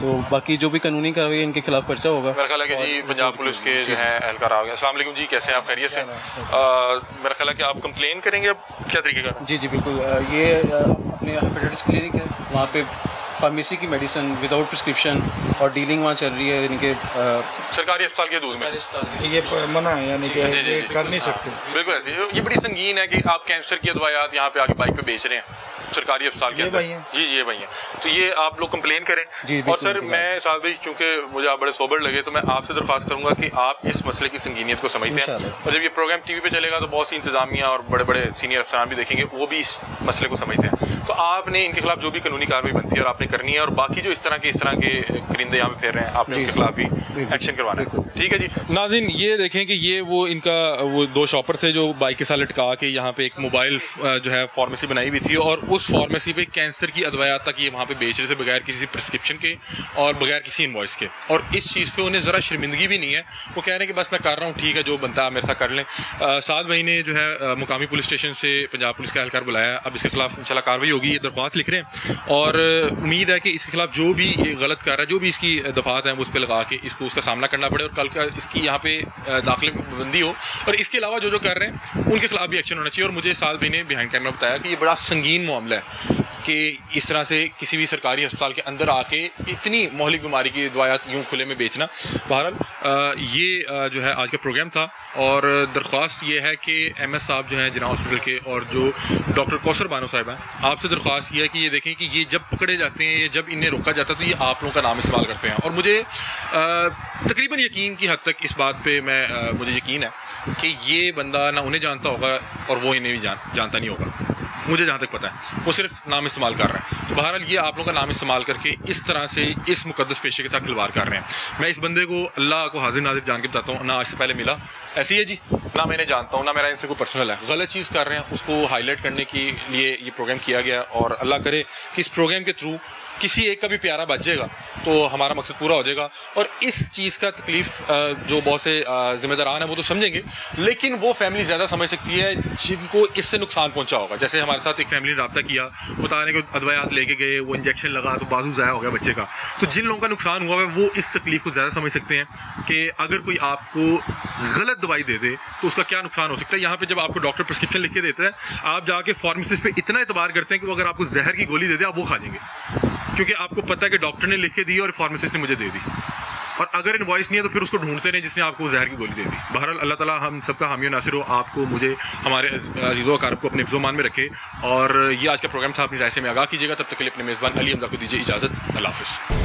तो बाकी जो भी कानूनी कार्रवाई है इनके खिलाफ पर्चा होगा। मेरा ख्याल है कि जी पंजाब पुलिस के जो है एहलकार आ गए। अस्सलाम वालेकुम जी, कैसे हैं आप? खैरियत से? मेरा ख्याल है कि आप कंप्लेन करेंगे, अब क्या तरीके का? जी जी बिल्कुल। ये अपने हेपेटाइटिस क्लिनिक है, वहाँ पे फार्मेसी की मेडिसिन विदाउट प्रिस्क्रिप्शन और डीलिंग वहाँ चल रही है इनके सरकारी अस्पताल के दूध में। ये मना है, यानी कि जी, जी, ये जी। कर नहीं सकते। बिल्कुल ऐसे। ये बड़ी संगीन है कि आप कैंसर की दवाइयाँ यहाँ पे आके बाइक पे बेच रहे हैं। सरकारी अस्पताल के ये अंदर। भाई हैं। जी ये भाई हैं। तो ये आप लोग कंप्लेन करें। जी, और बिल्कुल, सर बिल्कुल। मैं साथ भाई चूंकि मुझे आप बड़े सोबर लगे तो मैं आपसे दरख्वास्त करूंगा कि आप इस मसले की संगीनियत को समझते हैं, इंशाल्लाह। और जब ये प्रोग्राम टीवी पे चलेगा तो बहुत सी इंतजामिया और बड़े बड़े सीनियर अफसरान भी देखेंगे, वो भी इस मसले को समझते हैं। तो आपने इनके खिलाफ जो भी कानूनी कार्रवाई बनती है और आपने करनी है, और बाकी जो इस तरह के करिंदे यहाँ पे फिर रहे हैं, आपने उनके खिलाफ भी एक्शन करवाना है। ठीक है जी नाज़रीन, ये देखें कि ये वो इनका वो दो शॉपर थे जो बाइक के साथ लटका के यहाँ पे एक मोबाइल जो है फार्मेसी बनाई हुई थी, और उस फार्मेसी पे कैंसर की अदवायात तक ये वहाँ पे बेच रहे थे बगैर किसी प्रिस्क्रिप्शन के और बगैर किसी इनवॉइस के। और इस चीज़ पे उन्हें ज़रा शर्मिंदगी भी नहीं है, वो कह रहे हैं कि बस मैं कर रहा हूँ, ठीक है जो बनता है मेरे साथ कर लें। सात भाई ने जो है मुकामी पुलिस स्टेशन से पंजाब पुलिस का एहलकार बुलाया, अब इसके खिलाफ इंशाल्लाह कार्रवाई होगी, ये दरख्वास्त लिख रहे हैं, और उम्मीद है कि इसके खिलाफ जो भी ये गलत कर रहा है, जो भी इसकी दफात हैं उस पर लगा के इसको उसका सामना करना पड़े, और कल का इसकी यहाँ पे दाखिले में पाबंदी हो, और इसके अलावा जो जो कर रहे हैं उनके खिलाफ भी एक्शन होना चाहिए। और मुझे साथ भाई ने बिहाइंड कैमरा बताया कि ये बड़ा संगीन मामला है कि इस तरह से किसी भी सरकारी अस्पताल के अंदर आके इतनी मोहलिक बीमारी की दवाइयाँ यूँ खुले में बेचना। बहरहाल ये जो है आज का प्रोग्राम था, और दरख्वास्त ये है कि MS साहब जो हैं जिना हॉस्पिटल के, और जो डॉक्टर कौसर बानो साहिब हैं, आपसे दरख्वास्त ये है कि ये देखें कि ये जब पकड़े जाते हैं, ये जब इन्हें रोका जाता है, तो ये आप लोगों का नाम इस्तेमाल करते हैं। और मुझे तकरीबन यकीन की हद तक इस बात पे मुझे यकीन है कि ये बंदा ना उन्हें जानता होगा और वो इन्हें भी जानता नहीं होगा, मुझे जहाँ तक पता है वो सिर्फ नाम इस्तेमाल कर रहा है। तो बहरहाल ये आप लोगों का नाम इस्तेमाल करके इस तरह से इस मुकद्दस पेशे के साथ खिलवाड़ कर रहे हैं। मैं इस बंदे को अल्लाह को हाजिर नाजिर जान के बताता हूँ, ना आज से पहले मिला, ऐसी है जी, ना मैंने जानता हूँ, ना मेरा इनसे कोई पर्सनल है। गलत चीज़ कर रहे हैं, उसको हाईलाइट करने के लिए ये प्रोग्राम किया गया, और अल्लाह करे कि इस प्रोग्राम के थ्रू किसी एक का भी प्यारा बच जाएगा तो हमारा मकसद पूरा हो जाएगा। और इस चीज़ का तकलीफ़ जो बहुत से ज़िम्मेदारान हैं वो तो समझेंगे, लेकिन वो फैमिली ज़्यादा समझ सकती है जिनको इससे नुकसान पहुंचा होगा। जैसे हमारे साथ एक फैमिली ने रब्ता किया, बता रहे कि अदवायात लेके गए, वो इंजेक्शन लगा तो बाजू ज़ाया हो गया बच्चे का। तो जिन लोगों का नुकसान हुआ है वो इस तकलीफ़ को ज़्यादा समझ सकते हैं कि अगर कोई आपको गलत दवाई दे दे तो उसका क्या नुकसान हो सकता है। यहाँ पर जब आपको डॉक्टर प्रिस्क्रिप्शन लिख के देता है, आप जाके फार्मेसिस्ट पर इतना एतबार करते हैं कि वो अगर आपको जहर की गोली दे दे आप वो खा लेंगे, क्योंकि आपको पता है कि डॉक्टर ने लिख के दी और फार्मासिस्ट ने मुझे दे दी, और अगर इनवॉइस नहीं है तो फिर उसको ढूंढते नहीं जिसने आपको जहर की गोली दे दी। बहरहाल अल्लाह ताला हम सबका हामी नासिर हो, आपको, मुझे, हमारे अज़ीज़ो अकारब को अपने हिफ्ज़-ओ-मान में रखे। और ये आज का प्रोग्राम था, अपनी राय से में आगाह कीजिएगा। तब तक के लिए अपने मेज़बान अली हमज़ा को दीजिए इजाज़त। अल्लाह हाफ़िज़।